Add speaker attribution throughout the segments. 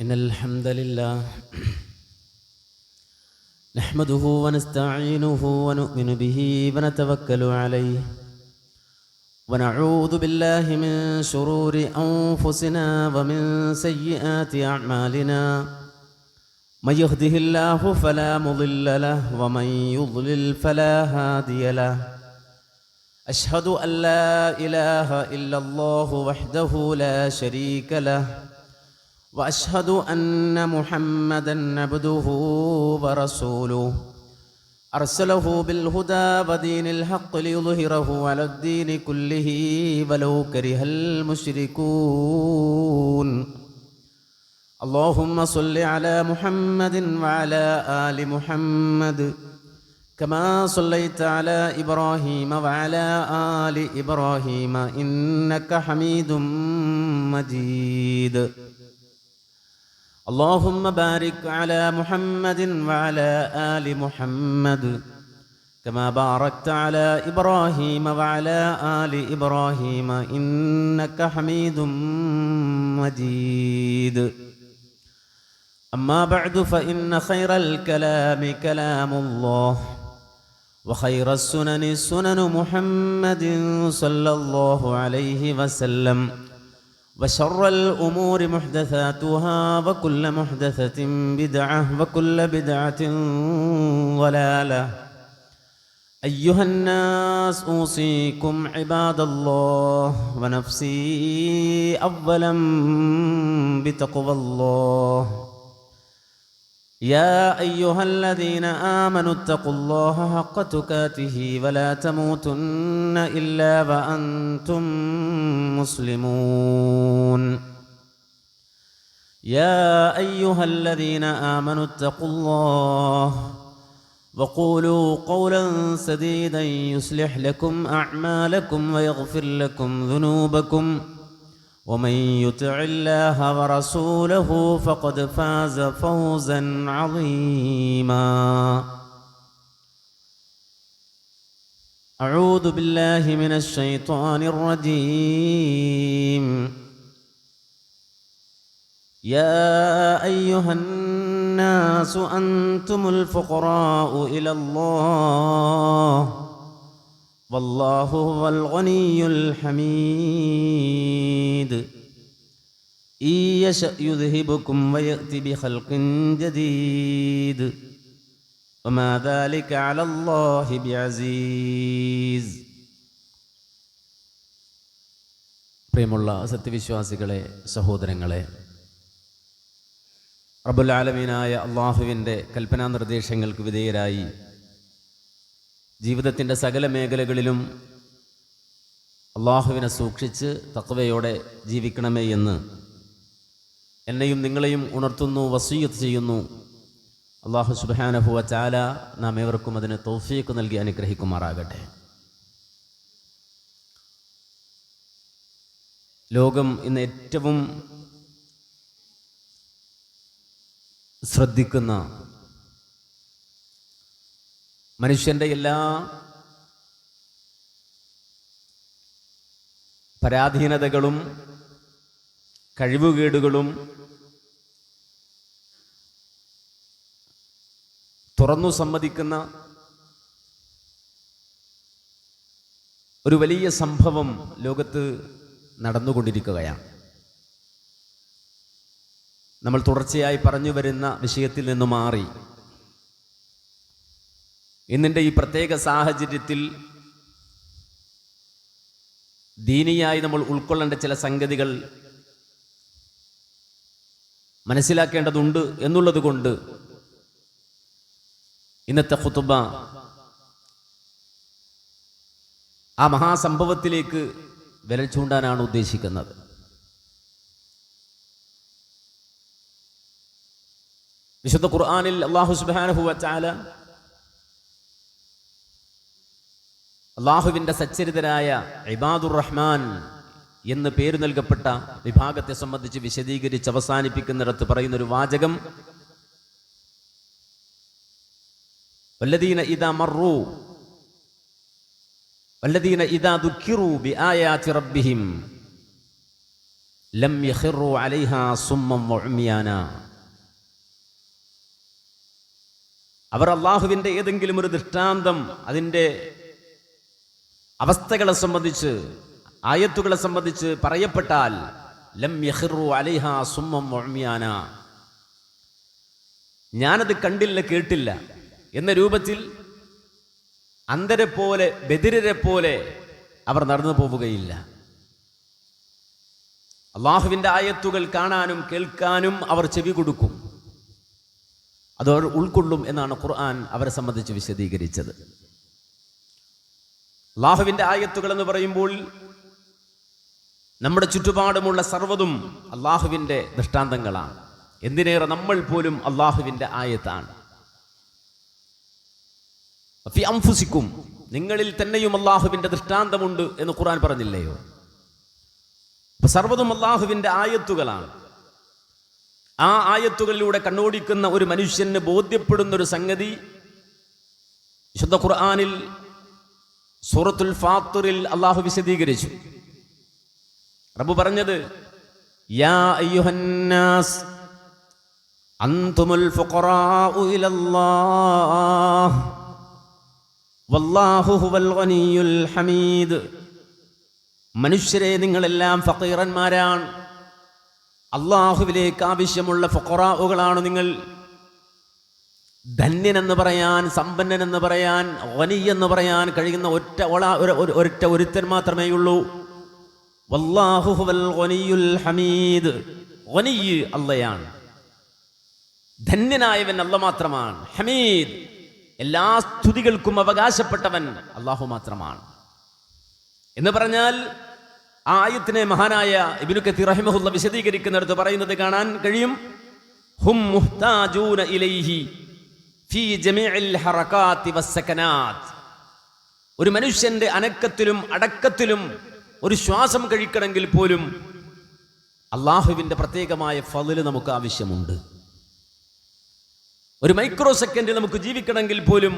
Speaker 1: إن الحمد لله نحمده ونستعينه ونؤمن به ونتوكل عليه ونعوذ بالله من شرور أنفسنا ومن سيئات أعمالنا من يهده الله فلا مضل له ومن يضلل فلا هادي له أشهد أن لا إله إلا الله وحده لا شريك له وأشهد أن محمدًا عبده ورسوله أرسله بالهدى ودين الحق ليظهره على الدين كله ولو كره المشركون اللهم صل على محمد وعلى آل محمد كما صليت على إبراهيم وعلى آل إبراهيم إنك حميد مجيد اللهم بارك على محمد وعلى آل محمد كما باركت على إبراهيم وعلى آل إبراهيم إنك حميد مجيد أما بعد فإن خير الكلام كلام الله وخير السنن سنن محمد صلى الله عليه وسلم وشر الأمور محدثاتها وكل محدثة بدعة وكل بدعة ضلالة أيها الناس أوصيكم عباد الله ونفسي أولا بتقوى الله يا أيها الذين آمنوا اتقوا الله حق تقاته ولا تموتن إلا وأنتم مسلمون يا أيها الذين آمنوا اتقوا الله وقولوا قولا سديدا يصلح لكم أعمالكم ويغفر لكم ذنوبكم ومن يطع الله ورسوله فقد فاز فوزا عظيما أعوذ بالله من الشيطان الرجيم يا أيها الناس أنتم الفقراء إلى الله والله هو الغني الحميد إن يشأ يذهبكم ويأتي بخلق جديد وما ذلك على الله بعزيز. പ്രിയമുള്ള സത്യവിശ്വാസികളെ, സഹോദരങ്ങളെ, റബ്ബുൽ ആലമീനായ അള്ളാഹുവിൻ്റെ കൽപ്പനാ നിർദ്ദേശങ്ങൾക്ക് വിധേയരായി ജീവിതത്തിൻ്റെ സകല മേഖലകളിലും അള്ളാഹുവിനെ സൂക്ഷിച്ച് തഖ്വയോടെ ജീവിക്കണമേ എന്ന് എന്നെയും നിങ്ങളെയും ഉണർത്തുന്നു, വസിയ്യത്ത് ചെയ്യുന്നു. അള്ളാഹു സുബ്ഹാനഹു വ തആല നാം ഏവർക്കും അതിന് തൗഫീഖ് നൽകി അനുഗ്രഹിക്കുമാറാകട്ടെ. ലോകം ഇന്ന് ഏറ്റവും ശ്രദ്ധിക്കുന്ന, മനുഷ്യൻ്റെ എല്ലാ പരാധീനതകളും കഴിവുകേടുകളും തുറന്നു സമ്മതിക്കുന്ന ഒരു വലിയ സംഭവം ലോകത്ത് നടന്നുകൊണ്ടിരിക്കുകയാണ്. നമ്മൾ തുടർച്ചയായി പറഞ്ഞു വരുന്ന വിഷയത്തിൽ നിന്ന് മാറി ഇന്നിൻ്റെ ഈ പ്രത്യേക സാഹചര്യത്തിൽ ദീനിയായി നമ്മൾ ഉൾക്കൊള്ളേണ്ട ചില സംഗതികൾ മനസ്സിലാക്കേണ്ടതുണ്ട് എന്നുള്ളത് കൊണ്ട് ഇന്നത്തെ ഖുതുബ ആ മഹാസംഭവത്തിലേക്ക് വിരൽ ചൂണ്ടാനാണ് ഉദ്ദേശിക്കുന്നത്. വിശുദ്ധ ഖുർആനിൽ അല്ലാഹു സുബ്ഹാനഹു വ തആല അള്ളാഹുവിൻ്റെ സച്ചരിതരായ ഇബാദുർ റഹ്മാൻ എന്ന് പേര് നൽകപ്പെട്ട വിഭാഗത്തെ സംബന്ധിച്ച് വിശദീകരിച്ച് അവസാനിപ്പിക്കുന്നിടത്ത് പറയുന്നൊരു വാചകം, വല്ലദീന ഇദാ മറൂ വല്ലദീന ഇദാ ദുക്കിറൂ ബിആയാതി റബ്ബിഹിം ലം യഖിറു അലൈഹാ സുമ്മൻ വഉമിയാന. അവർ അള്ളാഹുവിൻ്റെ ഏതെങ്കിലും ഒരു ദൃഷ്ടാന്തം, അതിൻ്റെ അവസ്ഥകളെ സംബന്ധിച്ച്, ആയത്തുകളെ സംബന്ധിച്ച് പറയപ്പെട്ടാൽ ലം യഖിറു അലൈഹാ സുമ്മൻ വഉമിയാന, ഞാനത് കണ്ടില്ല കേട്ടില്ല എന്ന രൂപത്തിൽ അന്ധരെ പോലെ ബദിരരെ പോലെ അവർ നടന്നു പോവുകയില്ല. അള്ളാഹുവിൻ്റെ ആയത്തുകൾ കാണാനും കേൾക്കാനും അവർ ചെവി കൊടുക്കും, അതവർ ഉൾക്കൊള്ളും എന്നാണ് ഖുർആൻ അവരെ സംബന്ധിച്ച് വിശദീകരിച്ചത്. അള്ളാഹുവിൻ്റെ ആയത്തുകൾ എന്ന് പറയുമ്പോൾ നമ്മുടെ ചുറ്റുപാടുമുള്ള സർവ്വതും അള്ളാഹുവിൻ്റെ ദൃഷ്ടാന്തങ്ങളാണ്. എന്തിനേറെ നമ്മൾ പോലും അള്ളാഹുവിൻ്റെ ആയത്താണ്. ഫി അൻഫുസിക്കും, നിങ്ങളിൽ തന്നെയും അള്ളാഹുവിൻ്റെ ദൃഷ്ടാന്തമുണ്ട് എന്ന് ഖുർആൻ പറഞ്ഞില്ലയോ? അപ്പൊ സർവ്വതും അള്ളാഹുവിൻ്റെ ആയത്തുകളാണ്. ആ ആയത്തുകളിലൂടെ കണ്ണോടിക്കുന്ന ഒരു മനുഷ്യന് ബോധ്യപ്പെടുന്ന ഒരു സംഗതി വിശുദ്ധ ഖുർആനിൽ സൂറത്തുൽ ഫാത്തിറിൽ അള്ളാഹു വിശദീകരിച്ചു. റബ്ബ് പറഞ്ഞത്, യാ അയ്യുഹന്നാസ് അൻതുമുൽ ഫുഖറാഉ ഇലല്ലാഹ് വല്ലാഹു ഹുവൽ ഗനിയ്യുൽ ഹമീദ്. മനുഷ്യരെ, നിങ്ങളെല്ലാം ഫഖീറന്മാരാണ്, അള്ളാഹുവിലേക്ക് ആവശ്യമുള്ള ഫുഖറാഉകളാണ് നിങ്ങൾ. ധന്യനെന്ന് പറയാൻ, സമ്പന്നനെന്ന് പറയാൻ, ഗനി എന്ന് പറയാൻ കഴിയുന്ന ഒരൊറ്റ ഒരുത്തൻ മാത്രമേ ഉള്ളൂ. വല്ലാഹു ഹുവൽ ഗനിയ്യുൽ ഹമീദ്. ഗനി അള്ളയാണ്, ധന്യനായവൻ അല്ല മാത്രമാണ്. ഹമീദ്, എല്ലാ സ്തുതികൾക്കും അവകാശപ്പെട്ടവൻ അള്ളാഹു മാത്രമാണ്. എന്ന് പറഞ്ഞാൽ ആ ആയത്തിനെ മഹാനായ ഇബ്നു കസീർ റഹിമഹുല്ല വിശദീകരിക്കുന്നിടത്ത് പറയുന്നത് കാണാൻ കഴിയും, ഹും മുഹ്താജൂന ഇലൈഹി ഫീ ജമീഇൽ ഹറകാത്തി വസ്സകനാത്ത്. ഒരു മനുഷ്യന്റെ അനക്കത്തിലും അടക്കത്തിലും ഒരു ശ്വാസം കഴിക്കണമെങ്കിൽ പോലും അള്ളാഹുവിൻ്റെ പ്രത്യേകമായ ഫളില് നമുക്ക് ആവശ്യമുണ്ട്. ഒരു മൈക്രോ സെക്കൻഡ് നമുക്ക് ജീവിക്കണമെങ്കിൽ പോലും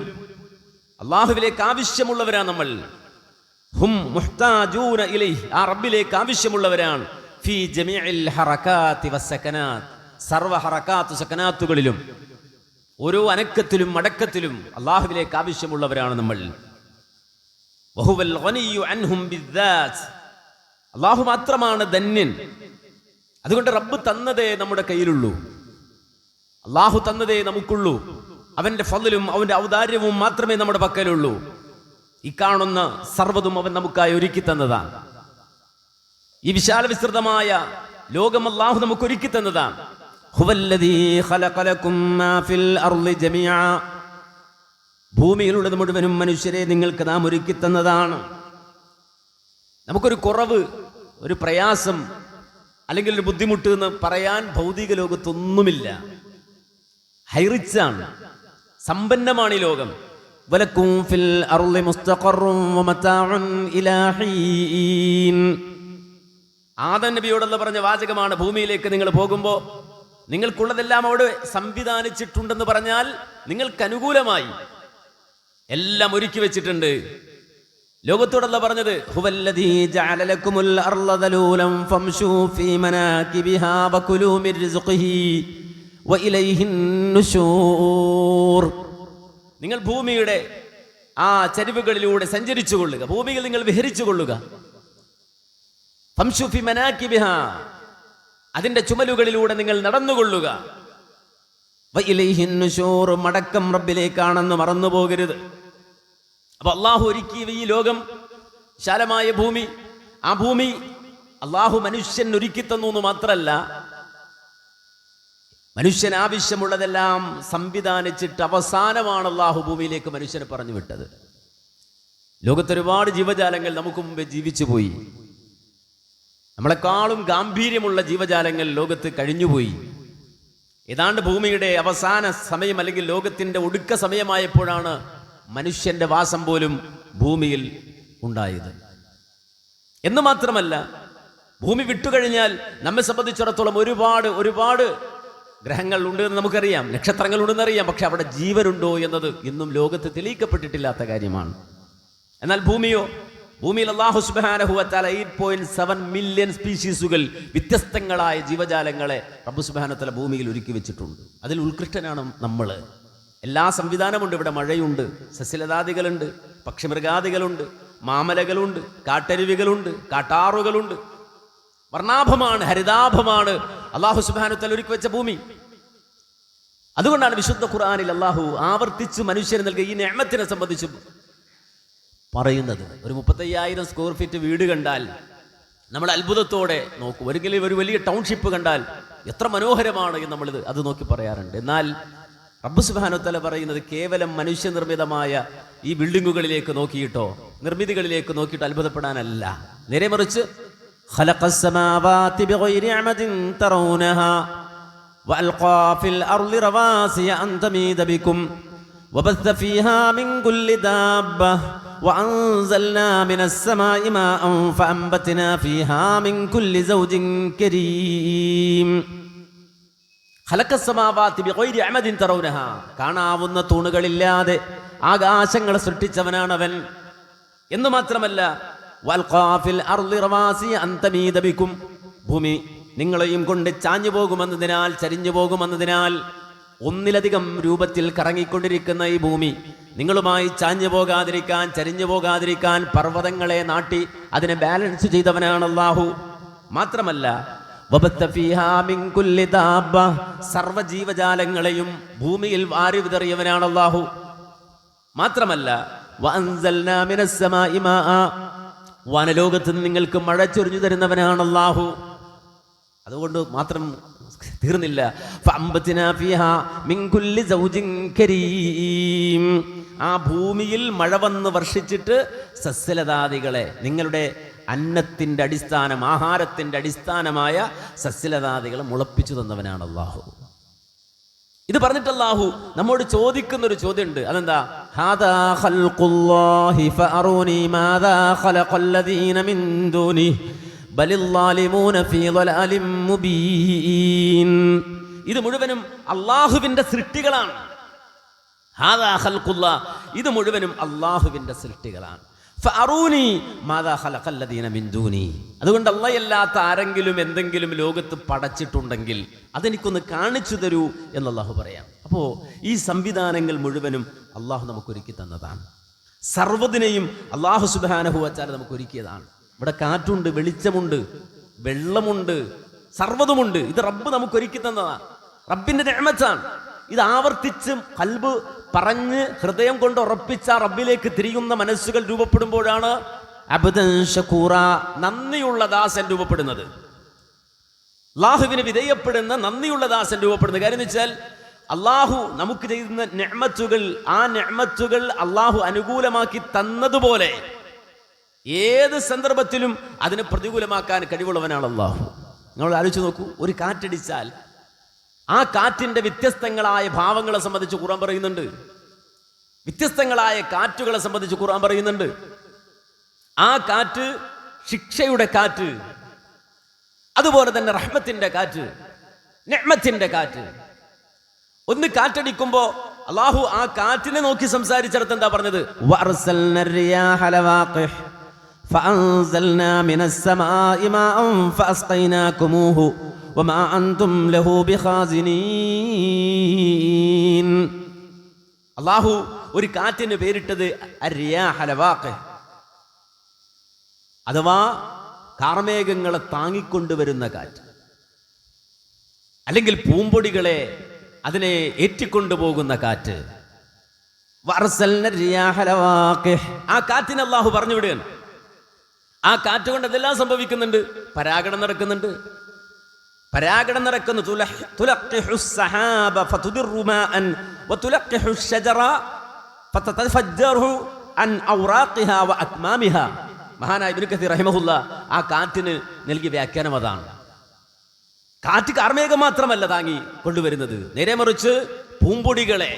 Speaker 1: അള്ളാഹുവിലേക്ക് ആവശ്യമുള്ളവരാണ് നമ്മൾ. ഹും മുഹ്താജൂന ഇലൈഹി, ആ റബ്ബിലേക്ക് ആവശ്യമുള്ളവരാണ്. ഫീ ജമീഇൽ ഹറകാത്തി വസ്സകനാത്ത്, സർവ്വ ഹറകാത്ത് സകനാത്തുകളിലും ഓരോ അനക്കത്തിലും അടക്കത്തിലും അള്ളാഹുവിലേക്ക് ആവശ്യമുള്ളവരാണ് നമ്മൾ. വഹുവൽ ഗനിയ്യു അൻഹും ബിദ്ദാത്ത്, അള്ളാഹു മാത്രമാണ് ധന്യൻ. അതുകൊണ്ട് റബ്ബ് തന്നതേ നമ്മുടെ കയ്യിലുള്ളൂ, അള്ളാഹു തന്നതേ നമുക്കുള്ളൂ. അവന്റെ ഫളിലും അവന്റെ ഔദാര്യവും മാത്രമേ നമ്മുടെ പക്കലുള്ളൂ. ഈ കാണുന്ന സർവ്വതും അവൻ നമുക്കായി ഒരുക്കി തന്നതാണ്. ഈ വിശാല വിസ്തൃതമായ ലോകം അള്ളാഹു നമുക്ക് ഒരുക്കി തന്നതാണ്. ഹുവല്ലദീ ഖലഖ ലക്കും മാ ഫിൽ അർളി ജമീഅ, ഭൂമിയിലുള്ളത് മുഴുവനും മനുഷ്യരെ നിങ്ങൾക്ക് നാം ഒരുക്കി തന്നതാണ്. നമുക്കൊരു കുറവ്, ഒരു പ്രയാസം അല്ലെങ്കിൽ ഒരു ബുദ്ധിമുട്ട് എന്ന് പറയാൻ ഭൗതിക ലോകത്തൊന്നുമില്ല. ഹൈറിച്ചാണ്, സമ്പന്നമാണ് ഈ ലോകം. വലക്കും ഫിൽ അർളി മുസ്തഖറും വമതാഉൻ ഇലാ ഹീൻ. ആദം നബിയോടല്ല പറഞ്ഞ വാചകമാണ്, ഭൂമിയിലേക്ക് നിങ്ങൾ പോകുമ്പോൾ നിങ്ങൾക്കുള്ളതെല്ലാം അവിടെ സംവിധാനിച്ചിട്ടുണ്ടെന്ന് പറഞ്ഞാൽ നിങ്ങൾക്ക് അനുകൂലമായി എല്ലാം ഒരുക്കി വെച്ചിട്ടുണ്ട്. ലോകത്തോടല്ല പറഞ്ഞത്, ഹുവല്ലദീ ജഅല ലക്കുമുൽ അർള ദലൂലൻ ഫംശൂ ഫീ മനാകിബിഹാ വകുലൂ മിർ റിസ്ഖിഹി വഇലൈഹിൻ നുശൂർ. നിങ്ങൾ ഭൂമിയുടെ ആ ചരിവുകളിലൂടെ സഞ്ചരിച്ചു കൊള്ളുക, ഭൂമിയിൽ നിങ്ങൾ വിഹരിച്ചു കൊള്ളുക. ഫംശൂ ഫീ മനാകിബിഹാ, അതിന്റെ ചുമലുകളിലൂടെ നിങ്ങൾ നടന്നുകൊള്ളുക. വഇലൈഹിൻ നുശൂർ, മടക്കം റബ്ബിലേക്കാണെന്ന് മറന്നു പോകരുത്. അപ്പൊ അള്ളാഹു ഒരുക്കിയ ഈ ലോകം, വിശാലമായ ഭൂമി, ആ ഭൂമി അള്ളാഹു മനുഷ്യൻ ഒരുക്കി തന്നു എന്ന് മാത്രമല്ല, മനുഷ്യൻ ആവശ്യമുള്ളതെല്ലാം സംവിധാനിച്ചിട്ട് അവസാനമാണ് അള്ളാഹു ഭൂമിയിലേക്ക് മനുഷ്യനെ പറഞ്ഞു വിട്ടത്. ലോകത്തൊരുപാട് ജീവജാലങ്ങൾ നമുക്ക് മുമ്പേ ജീവിച്ചു പോയി. നമ്മളെക്കാളും ഗാംഭീര്യമുള്ള ജീവജാലങ്ങൾ ലോകത്ത് കഴിഞ്ഞുപോയി. ഏതാണ്ട് ഭൂമിയുടെ അവസാന സമയം അല്ലെങ്കിൽ ലോകത്തിന്റെ ഒടുക്ക സമയമായപ്പോഴാണ് മനുഷ്യന്റെ വാസം പോലും ഭൂമിയിൽ ഉണ്ടായത്. എന്ന് മാത്രമല്ല, ഭൂമി വിട്ടുകഴിഞ്ഞാൽ നമ്മെ സംബന്ധിച്ചിടത്തോളം ഒരുപാട് ഗ്രഹങ്ങൾ ഉണ്ട് എന്ന് നമുക്കറിയാം, നക്ഷത്രങ്ങൾ ഉണ്ടെന്ന് അറിയാം. പക്ഷെ അവിടെ ജീവനുണ്ടോ എന്നത് ഇന്നും ലോകത്ത് തെളിയിക്കപ്പെട്ടിട്ടില്ലാത്ത കാര്യമാണ്. എന്നാൽ ഭൂമിയിൽ അല്ലാഹു സുബ്ഹാനഹു വ തആല 8.7 മില്യൺ സ്പീഷീസുകൾ, വ്യത്യസ്തങ്ങളായ ജീവജാലങ്ങളെ റബ്ബ് സുബ്ഹാനഹു വ തആല ഭൂമിയിൽ ഒരുക്കി വെച്ചിട്ടുണ്ട്. അതിൽ ഉത്കൃഷ്ടനാണ് നമ്മൾ. എല്ലാ സംവിധാനമുണ്ട്. ഇവിടെ മഴയുണ്ട്, സസ്യലതാദികളുണ്ട്, പക്ഷിമൃഗാദികളുണ്ട്, മാമലകളുണ്ട്, കാട്ടരുവികളുണ്ട്, കാട്ടാറുകളുണ്ട്. വർണ്ണാഭമാണ്, ഹരിതാഭമാണ് അല്ലാഹു സുബ്ഹാനഹു വ തആല ഒരുക്കി വെച്ച ഭൂമി. അതുകൊണ്ടാണ് വിശുദ്ധ ഖുർആനിൽ അല്ലാഹു ആവർത്തിച്ച് മനുഷ്യന് നൽകിയ ഈ നിഅമത്തിനെ സംബന്ധിച്ച് പറയുന്നത്. ഒരു 35,000 സ്ക്വയർ ഫീറ്റ് വീട് കണ്ടാൽ നമ്മൾ അത്ഭുതത്തോടെ നോക്കും. ഒരിക്കലും ഒരു വലിയ ടൗൺഷിപ്പ് കണ്ടാൽ എത്ര മനോഹരമാണ് എന്ന് നമ്മളിത് അത് നോക്കി പറയാറുണ്ട്. എന്നാൽ റബ്ബ് സുബ്ഹാനഹു വ തആല പറയുന്നത് കേവലം മനുഷ്യനിർമ്മിതമായ ഈ ബിൽഡിങ്ങുകളിലേക്ക് നോക്കിയിട്ടോ നിർമ്മിതികളിലേക്ക് നോക്കിയിട്ട് അത്ഭുതപ്പെടാനല്ല. നേരെ മറിച്ച് ഖലഖസ് സമാവാതി ബിഗൈരി അമദിൻ തറൗനഹാ വഅൽഖാ ഫിൽ അർളി റവാസിയ അൻ തമീദ ബികും വബസ്സ ഫീഹാ മിൻ കുല്ലി ദാബ്ബ وأنزلنا من السماء ماء فأنبتنا فيها من كل زوج كريم خلق السماوات بغير عمد ترونها കാണാവുന്ന തൂണുകളില്ലാതെ ആകാശങ്ങളെ സൃഷ്ടിച്ചവനാണവൻ എന്ന് മാത്രമല്ല വൽഖാ ഫിൽ അർളി റവാസിയ അൻ തമീദ ബികും ഭൂമി നിങ്ങളെയും കൊണ്ട് ചാഞ്ഞു പോകുമെന്നതിനാൽ ചരിഞ്ഞു പോകുമെന്നതിനാൽ ഒന്നിലധികം രൂപത്തിൽ കറങ്ങിക്കൊണ്ടിരിക്കുന്ന ഈ ഭൂമി നിങ്ങളുമായി ചാഞ്ഞു പോകാതിരിക്കാൻ ചരിഞ്ഞു പോകാതിരിക്കാൻ പർവ്വതങ്ങളെ നാട്ടി അതിനെ ബാലൻസ് ചെയ്തവനാണ് അല്ലാഹു. മാത്രമല്ല വബത്ത ഫീഹാ മിൻ കുല്ലി ദാബ്ബ സർവ്വജീവജാലങ്ങളെയും ഭൂമിയിൽ വാരി വിതറിയവനാണ് അല്ലാഹു. മാത്രമല്ല വഅൻസൽനാ മിനസ് സമാഇ മാഅ വാനലോകത്ത് നിന്ന് നിങ്ങൾക്ക് മഴ ചൊരിഞ്ഞു തരുന്നവനാണ് അല്ലാഹു. അതുകൊണ്ട് മാത്രം തീർന്നില്ല. ഫഅംബത്നാ ഫീഹാ മിൻ കുല്ലി സൗജിൻ കരീം ആ ഭൂമിയിൽ മഴ വന്ന് വർഷിച്ചിട്ട് സസ്യലതാദികളെ നിങ്ങളുടെ അന്നത്തിൻ്റെ അടിസ്ഥാനം ആഹാരത്തിൻ്റെ അടിസ്ഥാനമായ സസ്യലതാദികളെ മുളപ്പിച്ചു തന്നവനാണ് അല്ലാഹു. ഇത് പറഞ്ഞിട്ട് അല്ലാഹു നമ്മോട് ചോദിക്കുന്നൊരു ചോദ്യമുണ്ട്. അതെന്താ? ഹാദാ ഖൽഖുല്ലാഹി ഫഅറൂനി മാദാ ഖലഖല്ലദീന മിൻ ദൂനിഹി ബലില്ലാലിമൂന ഫീ ളലാലിൻ മുബീൻ. ഇത് മുഴുവനും അല്ലാഹുവിൻ്റെ സൃഷ്ടികളാണ്. ഹാദാ ഖൽഖുല്ലാഹ് ഇത് മുഴുവനും അല്ലാഹുവിൻ്റെ സൃഷ്ടികളാണ്. ഫഅറൂനി മാദാ ഖലഖല്ലദീന മിൻ ദൂനി. അതുകൊണ്ട് അല്ലാഹയല്ലാത്ത ആരെങ്കിലും എന്തെങ്കിലും ലോകത്ത് പടച്ചിട്ടുണ്ടെങ്കിൽ അതെനിക്കൊന്ന് കാണിച്ചു തരൂ എന്ന് അല്ലാഹു പറയാം. അപ്പോൾ ഈ സംവിധാനങ്ങൾ മുഴുവനും അല്ലാഹു നമുക്ക് ഒരുക്കി തന്നതാണ്. സർവ്വതിനെയും അല്ലാഹു സുബ്ഹാനഹു വ തആല നമുക്ക് ഒരുക്കിയതാണ്. ഇവിടെ കാറ്റുണ്ട്, വെളിച്ചമുണ്ട്, വെള്ളമുണ്ട്, സർവ്വതുമുണ്ട്. ഇത് റബ്ബ് നമുക്ക് ഒരുക്കി തന്നതാണ്. റബ്ബിന്റെ നിഅമത്താണ്. ഇത് ആവർത്തിച്ച് ഖൽബ് പറഞ്ഞ് ഹൃദയം കൊണ്ട് ഉറപ്പിച്ച റബ്ബിലേക്ക് തിരിയുന്ന മനസ്സുകൾ രൂപപ്പെടുമ്പോഴാണ് അബ്ദൻ ശകൂറ നന്ദിയുള്ള ദാസൻ രൂപപ്പെടുന്നത്. അല്ലാഹുവിന് വിധേയപ്പെടുന്ന നന്ദിയുള്ള ദാസൻ രൂപപ്പെടുന്നത്. കാര്യം എന്ന് വെച്ചാൽ അല്ലാഹു നമുക്ക് ചെയ്യുന്ന നിഅമത്തുകൾ ആ നിഅമത്തുകൾ അല്ലാഹു അനുകൂലമാക്കി തന്നതുപോലെ ഏത് സന്ദർഭത്തിലും അതിനെ പ്രതികൂലമാക്കാൻ കഴിവുള്ളവനാണ് അല്ലാഹു. നിങ്ങൾ ആലോചിച്ച് നോക്കൂ, ഒരു കാറ്റടിച്ചാൽ ആ കാറ്റിൻ്റെ വ്യത്യസ്തങ്ങളായ ഭാവങ്ങളെ സംബന്ധിച്ച് ഖുർആൻ പറയുന്നുണ്ട്. വ്യത്യസ്തങ്ങളായ കാറ്റുകളെ സംബന്ധിച്ച് ഖുർആൻ പറയുന്നുണ്ട്. ആ കാറ്റ് ശിക്ഷയുടെ കാറ്റ്, അതുപോലെ തന്നെ റഹ്മത്തിന്റെ കാറ്റ്, നിഅമത്തിന്റെ കാറ്റ്. ഒന്ന് കാറ്റടിക്കുമ്പോൾ അല്ലാഹു ആ കാറ്റിനെ നോക്കി സംസാരിച്ചിടത്ത് എന്താ പറഞ്ഞത്? فأنزلنا من السماء ماء فأسقيناكموه وما أنتم له بخازنين. അല്ലാഹു ഒരു കാറ്റിന് പേരിട്ടത് അർരിയാഹ ലവാഖിഹ്, അഥവാ കാർമേഘങ്ങളെ താങ്ങിക്കൊണ്ടുവരുന്ന കാറ്റ്, അല്ലെങ്കിൽ പൂമ്പൊടികളെ അതിനെ ഏറ്റിക്കൊണ്ടുപോകുന്ന കാറ്റ്. വഅർസൽന റിയാഹ ലവാഖിഹ് ആ കാറ്റിനെ അല്ലാഹു പറഞ്ഞു വിടുകയാണ്. ആ കാറ്റ് കൊണ്ട് അതെല്ലാം സംഭവിക്കുന്നുണ്ട്. പരാഗണം നടക്കുന്നുണ്ട്. പരാഗണം നടക്കുന്നു. തുലഖിഹു സഹാബ ഫതുദിറു മാഅൻ വതുലഖിഹു ശജറ ഫതതഫജ്ജറു അൻ ഔറാഖിഹാ വഅക്മാമിഹാ. മഹാനായ ഇബ്നു കസീർ റഹിമഹുല്ലാ ആ കാറ്റിന് നൽകിയ വ്യാഖ്യാനം അതാണ്. കാറ്റ് കാർമേഘം മാത്രമല്ല താങ്ങി കൊണ്ടുവരുന്നത്, നേരെ മറിച്ച് പൂമ്പൊടികളെ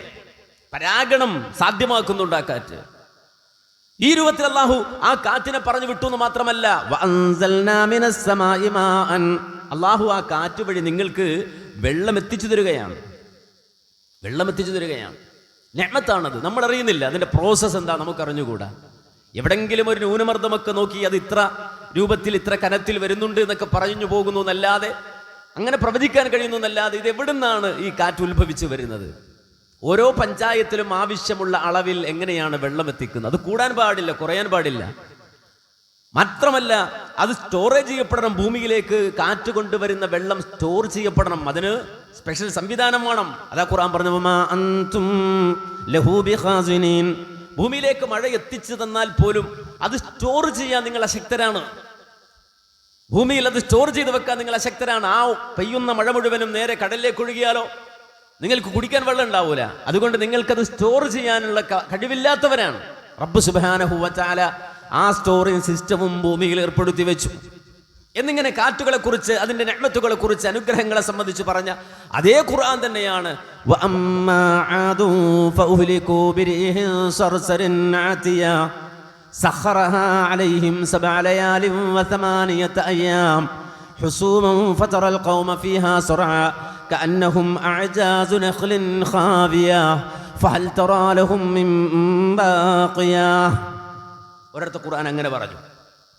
Speaker 1: പരാഗണം സാധ്യമാക്കുന്നുണ്ട് ആ കാറ്റ്. ഈ രൂപത്തിൽ അല്ലാഹു ആ കാറ്റിനെ പറഞ്ഞു വിട്ടു എന്ന് മാത്രമല്ല, അല്ലാഹു ആ കാറ്റ് വഴി നിങ്ങൾക്ക് വെള്ളം എത്തിച്ചു തരികയാണ്. വെള്ളം എത്തിച്ചു തരികയാണ്. നിഅമത്താണത്. നമ്മൾ അറിയുന്നില്ല അതിൻ്റെ പ്രോസസ്സ് എന്താ, നമുക്ക് അറിഞ്ഞുകൂടാ. എവിടെങ്കിലും ഒരു ന്യൂനമർദ്ദമൊക്കെ നോക്കി അത് ഇത്ര രൂപത്തിൽ ഇത്ര കനത്തിൽ വരുന്നുണ്ട് എന്നൊക്കെ പറഞ്ഞു പോകുന്നു എന്നല്ലാതെ, അങ്ങനെ പ്രവചിക്കാൻ കഴിയുന്നു എന്നല്ലാതെ, ഇത് എവിടുന്നാണ് ഈ കാറ്റ് ഉത്ഭവിച്ചു വരുന്നത്? ഓരോ പഞ്ചായത്തിലും ആവശ്യമുള്ള അളവിൽ എങ്ങനെയാണ് വെള്ളം എത്തിക്കുന്നത്? അത് കൂടാൻ പാടില്ല, കുറയാൻ പാടില്ല. മാത്രമല്ല അത് സ്റ്റോറേജ് ചെയ്യപ്പെടണം. ഭൂമിയിലേക്ക് കാറ്റ് കൊണ്ടുവരുന്ന വെള്ളം സ്റ്റോർ ചെയ്യപ്പെടണം. അതിന് സ്പെഷ്യൽ സംവിധാനം വേണം. അതാ ഖുർആൻ പറഞ്ഞു, ഭൂമിയിലേക്ക് മഴ എത്തിച്ചു തന്നാൽ പോലും അത് സ്റ്റോർ ചെയ്യാൻ നിങ്ങൾ അശക്തരാണ്. ഭൂമിയിൽ അത് സ്റ്റോർ ചെയ്ത് വെക്കാൻ നിങ്ങൾ അശക്തരാണ്. ആ പെയ്യുന്ന മഴ മുഴുവനും നേരെ കടലിലേക്ക് ഒഴുകിയാലോ നിങ്ങൾക്ക് കുടിക്കാൻ വെള്ളം ഉണ്ടാവൂല. അതുകൊണ്ട് നിങ്ങൾക്കത് സ്റ്റോർ ചെയ്യാനുള്ള കഴിവില്ലാത്തവരാണ്. റബ്ബ് സുബ്ഹാനഹു വ തആല ആ സ്റ്റോറിംഗ് സിസ്റ്റവും ഭൂമിയിൽ ഏർപ്പെടുത്തി വെച്ചു. എന്നിങ്ങനെ കാറ്റുകളെ കുറിച്ച്, അതിന്റെ നിഅ്മത്തുകളെ കുറിച്ച്, അനുഗ്രഹങ്ങളെ സംബന്ധിച്ച് പറഞ്ഞ അതേ ഖുർആൻ തന്നെയാണ് سخرها عليهم 7 ليال و8 أيام حسوما فترى القوم فيها صرعا كأنهم أعجاز نخل خاوية فهل ترى لهم من باقية. ഒരിടത്ത് ഖുർആൻ അങ്ങനെ പറഞ്ഞു.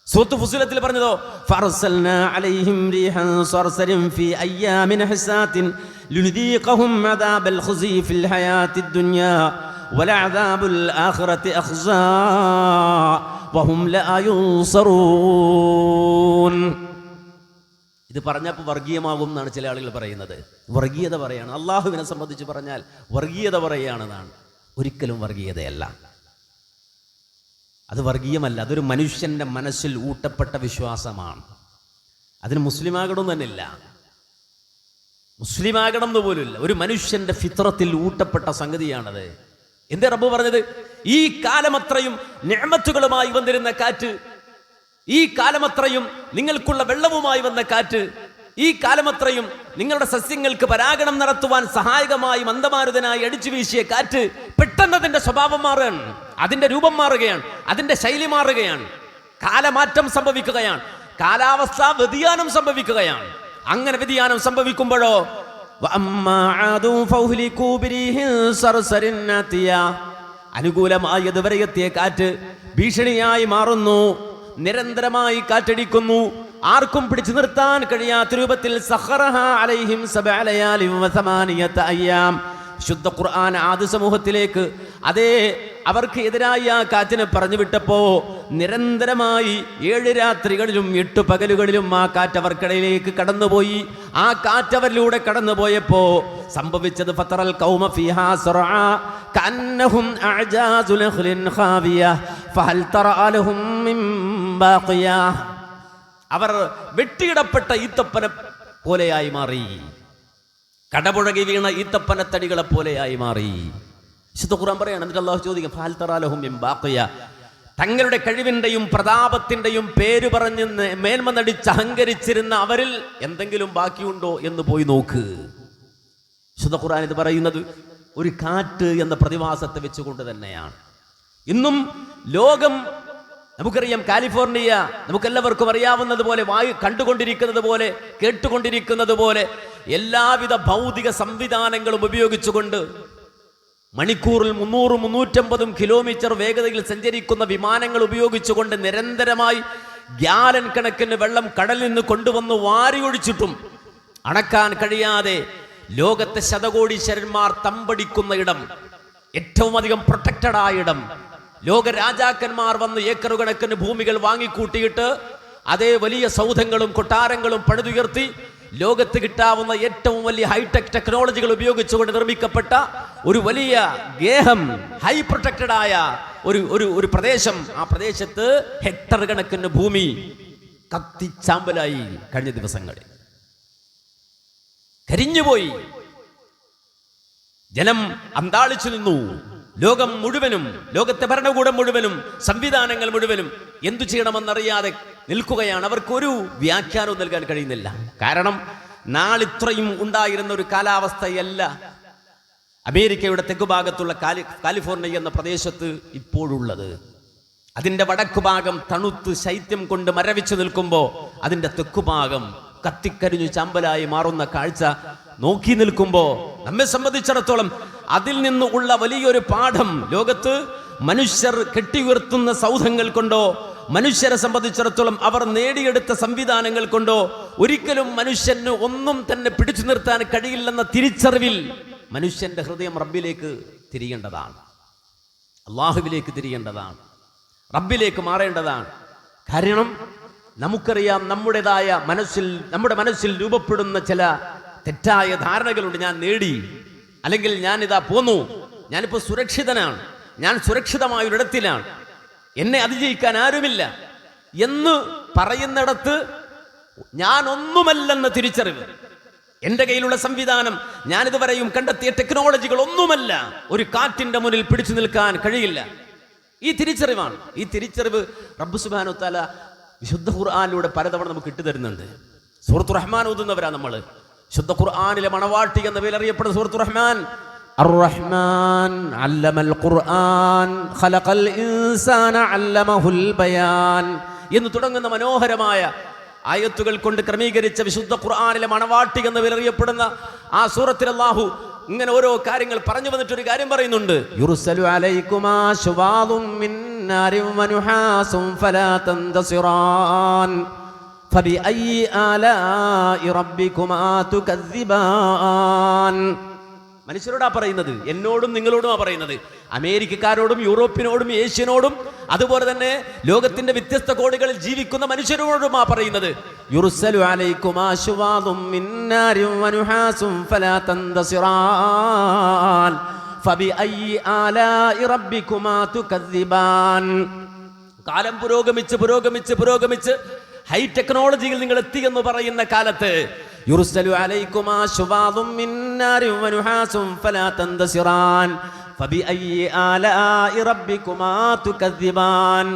Speaker 1: സൂറത്ത് ഫുസിലത്തിൽ പറഞ്ഞതോ ഫർസൽനാ അലൈഹിം റീഹൻ സർസരിൻ ഫീ അയ്യാമിൻ ഹിസാത്തിൻ ലിനുദീഖഹും അദാബൽ ഖുസി ഫിൽ ഹയാത്തിദ് ദുനിയാ വലഅദാബുൽ ആഖിറതി അഖ്സാ വഹും ലാ യുൻസറൂൻ. ഇത് പറഞ്ഞപ്പോൾ വർഗീയമാകും എന്നാണ് ചില ആളുകൾ പറയുന്നത്. വർഗീയത പറയാണ്. അള്ളാഹുവിനെ സംബന്ധിച്ച് പറഞ്ഞാൽ വർഗീയത പറയുകയാണെന്നാണ്. ഒരിക്കലും വർഗീയതയല്ല. അത് വർഗീയമല്ല. അതൊരു മനുഷ്യൻ്റെ മനസ്സിൽ ഊട്ടപ്പെട്ട വിശ്വാസമാണ്. അതിന് മുസ്ലിമാകണം തന്നെയില്ല, മുസ്ലിമാകണം എന്ന് പോലുമില്ല. ഒരു മനുഷ്യൻ്റെ ഫിത്രത്തിൽ ഊട്ടപ്പെട്ട സംഗതിയാണത്. എന്തേ റബ്ബ് പറഞ്ഞത്? ഈ കാലമത്രയും നിഅ്മത്തുകളുമായി വന്നിരുന്ന കാറ്റ്, ഈ കാലമത്രയും നിങ്ങൾക്കുള്ള വെള്ളവുമായി വന്ന കാറ്റ്, ഈ കാലമത്രയും നിങ്ങളുടെ സസ്യങ്ങൾക്ക് പരാഗണം നടത്തുവാൻ സഹായകമായി മന്ദമാരുതനായി അടിച്ചു വീശിയ കാറ്റ് പെട്ടെന്ന് അതിന്റെ സ്വഭാവം മാറുകയാണ്, അതിന്റെ രൂപം മാറുകയാണ്, അതിന്റെ ശൈലി മാറുകയാണ്, കാലമാറ്റം സംഭവിക്കുകയാണ്, കാലാവസ്ഥാ വ്യതിയാനം സംഭവിക്കുകയാണ്. അങ്ങനെ വ്യതിയാനം സംഭവിക്കുമ്പോഴോ അനുകൂലമായി അതുവരെ എത്തിയ കാറ്റ് ഭീഷണിയായി മാറുന്നു, നിരന്തരമായി കാറ്റടിക്കുന്നു, ആർക്കും പിടിച്ചു നിർത്താൻ കഴിയാത്ത രൂപത്തിൽ. സഖറഹ അലൈഹിം 7 ലയാലിൻ വ8 അയ്യാം. ശുദ്ധ ഖുർആൻ ആദി സമൂഹത്തിലേക്ക് അതേ അവർക്ക് എതിരായി ആ കാറ്റിനെ പറഞ്ഞു വിട്ടപ്പോ നിരന്തരമായി 7 രാത്രികളിലും 8 പകലുകളിലും ആ കാറ്റ് അവർക്കിടയിലേക്ക് കടന്നുപോയി. ആ കാറ്റ് അവരിലൂടെ കടന്നുപോയപ്പോ സംഭവിച്ചത് ഫതറൽ ഖൗമ ഫീഹാ സറഅ കഅന്നഹും അഅജാസു നഖ്ലിൻ ഖാവിയ ഫഹൽ തറഅ ലഹും മിൻ ബാഖിയ. അവർ വെട്ടിയിടപ്പെട്ട ഈത്തപ്പന പോലെയായി മാറി, കടപുഴകി വീണ ഈത്തപ്പനത്തടികളെ പോലെയായി മാറി. വിശുദ്ധ ഖുർആൻ പറയാണ്. എന്നിട്ട് അല്ലാഹു ചോദിക്കും ഫഹൽ തറാ ലഹും മിൻ ബാഖിയ. തങ്ങളുടെ കഴിവിന്റെയും പ്രതാപത്തിന്റെയും പേര് പറഞ്ഞ് മേന്മ നടിച്ച് അഹങ്കരിച്ചിരുന്ന അവരിൽ എന്തെങ്കിലും ബാക്കിയുണ്ടോ എന്ന് പോയി നോക്ക്. വിശുദ്ധ ഖുർആൻ ഇത് പറയുന്നത് ഒരു കാറ്റ് എന്ന പ്രതിഭാസത്തെ വെച്ചുകൊണ്ട് തന്നെയാണ്. ഇന്നും ലോകം, നമുക്കറിയാം, കാലിഫോർണിയ നമുക്കെല്ലാവർക്കും അറിയാവുന്നത് പോലെ, വായു കണ്ടുകൊണ്ടിരിക്കുന്നത് പോലെ, കേട്ടുകൊണ്ടിരിക്കുന്നത് പോലെ എല്ലാവിധ ഭൗതിക സംവിധാനങ്ങളും ഉപയോഗിച്ചുകൊണ്ട് മണിക്കൂറിൽ 300-350 കിലോമീറ്റർ വേഗതയിൽ സഞ്ചരിക്കുന്ന വിമാനങ്ങൾ ഉപയോഗിച്ചുകൊണ്ട് നിരന്തരമായി ഗ്യാലൻ കണക്കിന് വെള്ളം കടലിൽ നിന്ന് കൊണ്ടുവന്ന് വാരിയൊഴിച്ചിട്ടും അണക്കാൻ കഴിയാതെ ലോകത്തെ ശതകോടീശ്വരന്മാർ തമ്പടിക്കുന്ന ഇടം, ഏറ്റവും അധികം പ്രൊട്ടക്റ്റഡ് ആയ ഇടം, ലോക രാജാക്കന്മാർ വന്ന് ഏക്കർ കണക്കിന് ഭൂമികൾ വാങ്ങിക്കൂട്ടിയിട്ട് അതേ വലിയ സൗധങ്ങളും കൊട്ടാരങ്ങളും പണിതുയർത്തി ലോകത്ത് കിട്ടാവുന്ന ഏറ്റവും വലിയ ഹൈടെക് ടെക്നോളജികൾ ഉപയോഗിച്ചുകൊണ്ട് നിർമ്മിക്കപ്പെട്ട ഒരു വലിയ ഗേഹം, ഹൈ പ്രൊട്ടക്റ്റഡ് ആയ ഒരു പ്രദേശം. ആ പ്രദേശത്ത് ഹെക്ടർ കണക്കിന് ഭൂമി കത്തിച്ചാമ്പലായി കഴിഞ്ഞ ദിവസങ്ങളിൽ കരിഞ്ഞുപോയി. ജനം അന്താളിച്ചു നിന്നു. ലോകം മുഴുവനും, ലോകത്തെ ഭരണകൂടം മുഴുവനും, സംവിധാനങ്ങൾ മുഴുവനും എന്തു ചെയ്യണമെന്നറിയാതെ നിൽക്കുകയാണ്. അവർക്കൊരു വ്യാഖ്യാനവും നൽകാൻ കഴിയുന്നില്ല. കാരണം നാളിത്രയും ഉണ്ടായിരുന്ന ഒരു കാലാവസ്ഥയല്ല അമേരിക്കയുടെ തെക്കുഭാഗത്തുള്ള കാലിഫോർണിയ എന്ന പ്രദേശത്ത് ഇപ്പോഴുള്ളത്. അതിൻ്റെ വടക്കുഭാഗം തണുത്ത് ശൈത്യം കൊണ്ട് മരവിച്ചു നിൽക്കുമ്പോൾ അതിൻ്റെ തെക്കുഭാഗം കത്തിക്കരിഞ്ഞു ചാമ്പലായി മാറുന്ന കാഴ്ച നോക്കി നിൽക്കുമ്പോൾ നമ്മെ സംബന്ധിച്ചിടത്തോളം അതിൽ നിന്ന് ഉള്ള വലിയൊരു പാഠം, ലോകത്ത് മനുഷ്യർ കെട്ടിയുയർത്തുന്ന സൗധങ്ങൾ കൊണ്ടോ മനുഷ്യരെ സംബന്ധിച്ചിടത്തോളം അവർ നേടിയെടുത്ത സംവിധാനങ്ങൾ കൊണ്ടോ ഒരിക്കലും മനുഷ്യന് ഒന്നും തന്നെ പിടിച്ചു നിർത്താൻ കഴിയില്ലെന്ന തിരിച്ചറിവിൽ മനുഷ്യന്റെ ഹൃദയം റബ്ബിലേക്ക് തിരിയേണ്ടതാണ്, അള്ളാഹുവിലേക്ക് തിരിയേണ്ടതാണ്, റബ്ബിലേക്ക് മാറേണ്ടതാണ്. കാരണം നമുക്കറിയാം നമ്മുടെ മനസ്സിൽ രൂപപ്പെടുന്ന ചില തെറ്റായ ധാരണകളുണ്ട്. ഞാൻ നേടി, അല്ലെങ്കിൽ ഞാൻ ഇതാ പോന്നു, ഞാനിപ്പോൾ സുരക്ഷിതനാണ്, ഞാൻ സുരക്ഷിതമായൊരിടത്തിലാണ്, എന്നെ അതിജയിക്കാൻ ആരുമില്ല എന്ന് പറയുന്നിടത്ത് ഞാൻ ഒന്നുമല്ലെന്ന തിരിച്ചറിവ്, എൻ്റെ കയ്യിലുള്ള സംവിധാനം, ഞാനിതുവരെയും കണ്ടെത്തിയ ടെക്നോളജികൾ ഒന്നുമല്ല ഒരു കാറ്റിന്റെ മുന്നിൽ പിടിച്ചു നിൽക്കാൻ കഴിയില്ല. ഈ തിരിച്ചറിവാണ്. ഈ തിരിച്ചറിവ് റബ്ബ് സുബ്ഹാനഹു വ തആല വിശുദ്ധ ഖുർആനിലൂടെ പലതവണ നമുക്ക് ഇട്ടുതരുന്നുണ്ട്. സൂറത്തു റഹ്മാൻ ഓതുന്നവരാ നമ്മൾ. ശുദ്ധ ഖുർആനിലെ മണവാട്ടി എന്ന പേരിൽ അറിയപ്പെടുന്ന സൂറത്തു റഹ്മാൻ. അർ-റഹ്മാൻ അല്ലമൽ ഖുർആൻ ഖലഖൽ ഇൻസാന അല്ലമഹുൽ ബയാൻ എന്ന് തുടങ്ങുന്ന മനോഹരമായ ആയത്തുകൾ കൊണ്ട് ക്രമീകരിച്ച വിശുദ്ധ ഖുർആനിലെ മണവാട്ടി എന്ന പേരിൽ അറിയപ്പെടുന്ന ആ സൂറത്തിൽ അല്ലാഹു ഇങ്ങനെ ഓരോ കാര്യങ്ങൾ പറഞ്ഞു വന്നിട്ടൊരു കാര്യം പറയുന്നുണ്ട്. യുർസലു അലൈകുമാ ശുവാദും മിൻ നാരിൻ വനുഹാസും ഫലാ തന്തസിറാൻ ഫബിഅയ്യി ആലാഇ റബ്ബികുമാ തുകദ്ദിബാൻ. മനുഷ്യരോടാ പറയുന്നത്, എന്നോടും നിങ്ങളോടുമാ പറയുന്നത്, അമേരിക്കക്കാരോടും യൂറോപ്പിനോടും ഏഷ്യനോടും അതുപോലെ തന്നെ ലോകത്തിന്റെ വ്യത്യസ്ത കോണുകളിൽ ജീവിക്കുന്ന മനുഷ്യരോടുമാ പറയുന്നത്. യുർസലു അലൈകുമാ ശുവാദും മിൻ നാരിൻ വനുഹാസും ഫലാ തന്തസിറാൻ ഫബിഅയ്യി ആലാഇ റബ്ബികുമാ തുകദ്ദിബാൻ. കാലം പുരോഗമിച്ച് ഹൈ ടെക്നോളജിയിൽ നിങ്ങൾ എത്തി എന്ന് പറയുന്ന കാലത്ത് യുർസലു അലൈകുമാ ശുവാദും മിൻ നാരിൻ വനുഹാസും ഫലാ തന്തസിറാൻ ഫബിഅയ്യി ആലാഇ റബ്ബികുമാ തുകദ്ദിബാൻ.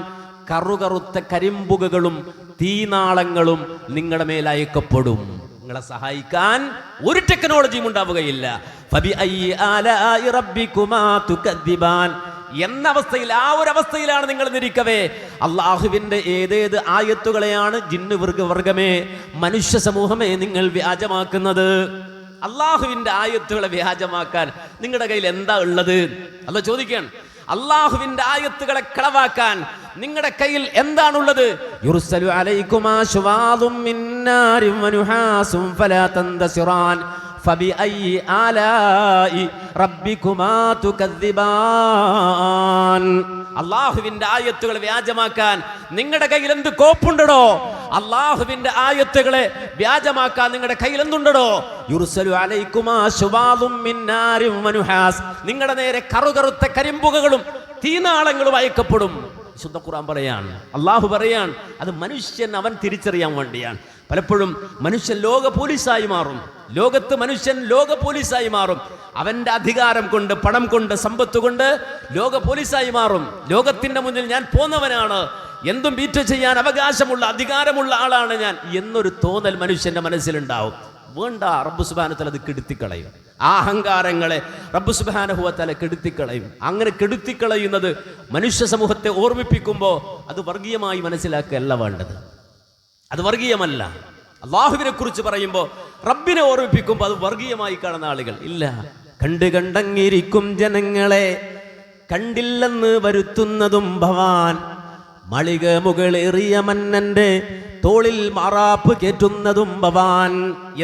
Speaker 1: കറുകറുത്ത കരിമ്പുകകളും തീനാളങ്ങളും നിങ്ങളുടെ മേൽ അയക്കപ്പെടും. നിങ്ങളെ സഹായിക്കാൻ ഒരു ടെക്നോളജിയും ഉണ്ടാവുകയില്ല. ഫബിഅയ്യി ആലാഇ റബ്ബികുമാ തുകദ്ദിബാൻ എന്ന അവസ്ഥയിൽ, ആ ഒരു അവസ്ഥയിലാണ് നിങ്ങൾ നിൽക്കവേ അള്ളാഹുവിന്റെ ഏതേത് ആയത്തുകളെയാണ് ജിന്ന് വർഗമേ, മനുഷ്യ സമൂഹമേ നിങ്ങൾ വ്യാജമാക്കുന്നത്? അള്ളാഹുവിന്റെ ആയത്തുകളെ വ്യാജമാക്കാൻ നിങ്ങളുടെ കയ്യിൽ എന്താ ഉള്ളത്? അല്ലാഹു ചോദിക്കുകയാണ്. അള്ളാഹുവിന്റെ ആയത്തുകളെ കളവാക്കാൻ നിങ്ങളുടെ കയ്യിൽ എന്താണുള്ളത്? യുർസലു അലൈകുമാ ശുവാദും മിൻ നാരിൻ വനുഹാസും ഫലാ തന്തസിറാൻ ഫബിഅയ്യി ആലാഇ റബ്ബികുമാ തുകദ്ദിബാൻ. അള്ളാഹുവിന്റെ ആയത്തുകൾ വ്യാജമാക്കാൻ നിങ്ങളുടെ കയ്യിൽ എന്ത് കോപ്പുണ്ടോ? അള്ളാഹുവിന്റെ ആയത്തുകളെ വ്യാജമാക്കാൻ നിങ്ങളുടെ കയ്യിൽ എന്തുണ്ടോ? യുർസലു അലൈകുമാ ശുവാദും മിൻ നാരിൻ വനുഹാസ്, നിങ്ങളുടെ നേരെ കറുകറുത്ത കരിമ്പുകകളും തീനാളങ്ങളും അയക്കപ്പെടും. വിശുദ്ധ ഖുർആൻ പറയാണ്, അള്ളാഹു പറയാണ്, അത് മനുഷ്യൻ അവൻ തിരിച്ചറിയാൻ വേണ്ടിയാണ്. പലപ്പോഴും മനുഷ്യൻ ലോക പോലീസായി മാറും. ലോകത്ത് മനുഷ്യൻ ലോക പോലീസായി മാറും. അവന്റെ അധികാരം കൊണ്ട്, പണം കൊണ്ട്, സമ്പത്ത് കൊണ്ട് ലോക പോലീസായി മാറും. ലോകത്തിന്റെ മുന്നിൽ ഞാൻ പോന്നവനാണ്, എന്തും ബീറ്റ് ചെയ്യാൻ അവകാശമുള്ള, അധികാരമുള്ള ആളാണ് ഞാൻ എന്നൊരു തോന്നൽ മനുഷ്യന്റെ മനസ്സിലുണ്ടാവും. വേണ്ട, റബ്ബ് സുബ്ഹാനഹു വ തആല അത് കെടുത്തിക്കളയും. ആ അഹങ്കാരങ്ങളെ റബ്ബ് സുബ്ഹാനഹു വ തആല കെടുത്തിക്കളയും. അങ്ങനെ കെടുത്തിക്കളയുന്നത് മനുഷ്യ സമൂഹത്തെ ഓർമ്മിപ്പിക്കുമ്പോൾ അത് വർഗീയമായി മനസ്സിലാക്കുകയല്ല വേണ്ടത്. അത് വർഗീയമല്ല. അള്ളാഹുവിനെ കുറിച്ച് പറയുമ്പോൾ, റബ്ബിനെ ഓർമ്മിപ്പിക്കുമ്പോൾ അത് വർഗീയമായി കാണുന്ന ആളുകൾ ഇല്ല. കണ്ടങ്ങിരിക്കും ജനങ്ങളെ കണ്ടില്ലെന്ന് വരുത്തുന്നതും ഭവാൻ, മളിക മുകളേറിയ മന്നന്റെ തോളിൽ മാറാപ്പ് കേറ്റുന്നതും ഭവാൻ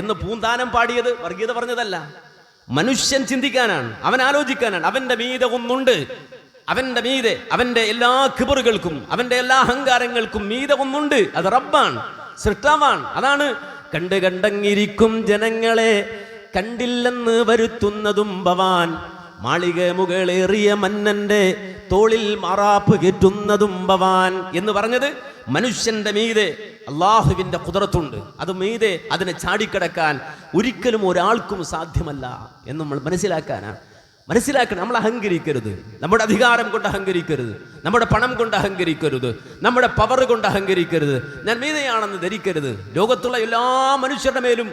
Speaker 1: എന്ന് പൂന്താനം പാടിയത് വർഗീയത പറഞ്ഞതല്ല. മനുഷ്യൻ ചിന്തിക്കാനാണ്, അവൻ ആലോചിക്കാനാണ്. അവന്റെ മീതെ ഒന്നുണ്ട്, അവന്റെ മീതെ, അവന്റെ എല്ലാ കിബറുകൾക്കും അവന്റെ എല്ലാ അഹങ്കാരങ്ങൾക്കും മീതെ ഒന്നുണ്ട്. അത് റബ്ബാണ്, സൃഷ്ടാവാണ്. അതാണ് കണ്ടങ്ങിരിക്കും ജനങ്ങളെ കണ്ടില്ലെന്ന് വരുത്തുന്നതും ഭവാൻ, മാളിക മുകളേറിയ മന്നന്റെ തോളിൽ മാറാപ്പ് കേറ്റുന്നതും ഭവാൻ എന്ന് പറഞ്ഞത് മനുഷ്യന്റെ മീതെ അള്ളാഹുവിന്റെ ഖുദ്റത്തുണ്ട്. അത് മീതെ അതിനെ ചാടിക്കടക്കാൻ ഒരിക്കലും ഒരാൾക്കും സാധ്യമല്ല എന്ന് നമ്മൾ മനസ്സിലാക്കണം. നമ്മൾ അഹങ്കരിക്കരുത്. നമ്മുടെ അധികാരം കൊണ്ട് അഹങ്കരിക്കരുത്, നമ്മുടെ പണം കൊണ്ട് അഹങ്കരിക്കരുത്, നമ്മുടെ പവർ കൊണ്ട് അഹങ്കരിക്കരുത്, ഞാൻ മീതെയാണെന്ന് ധരിക്കരുത്. ലോകത്തുള്ള എല്ലാ മനുഷ്യരുടെ മേലും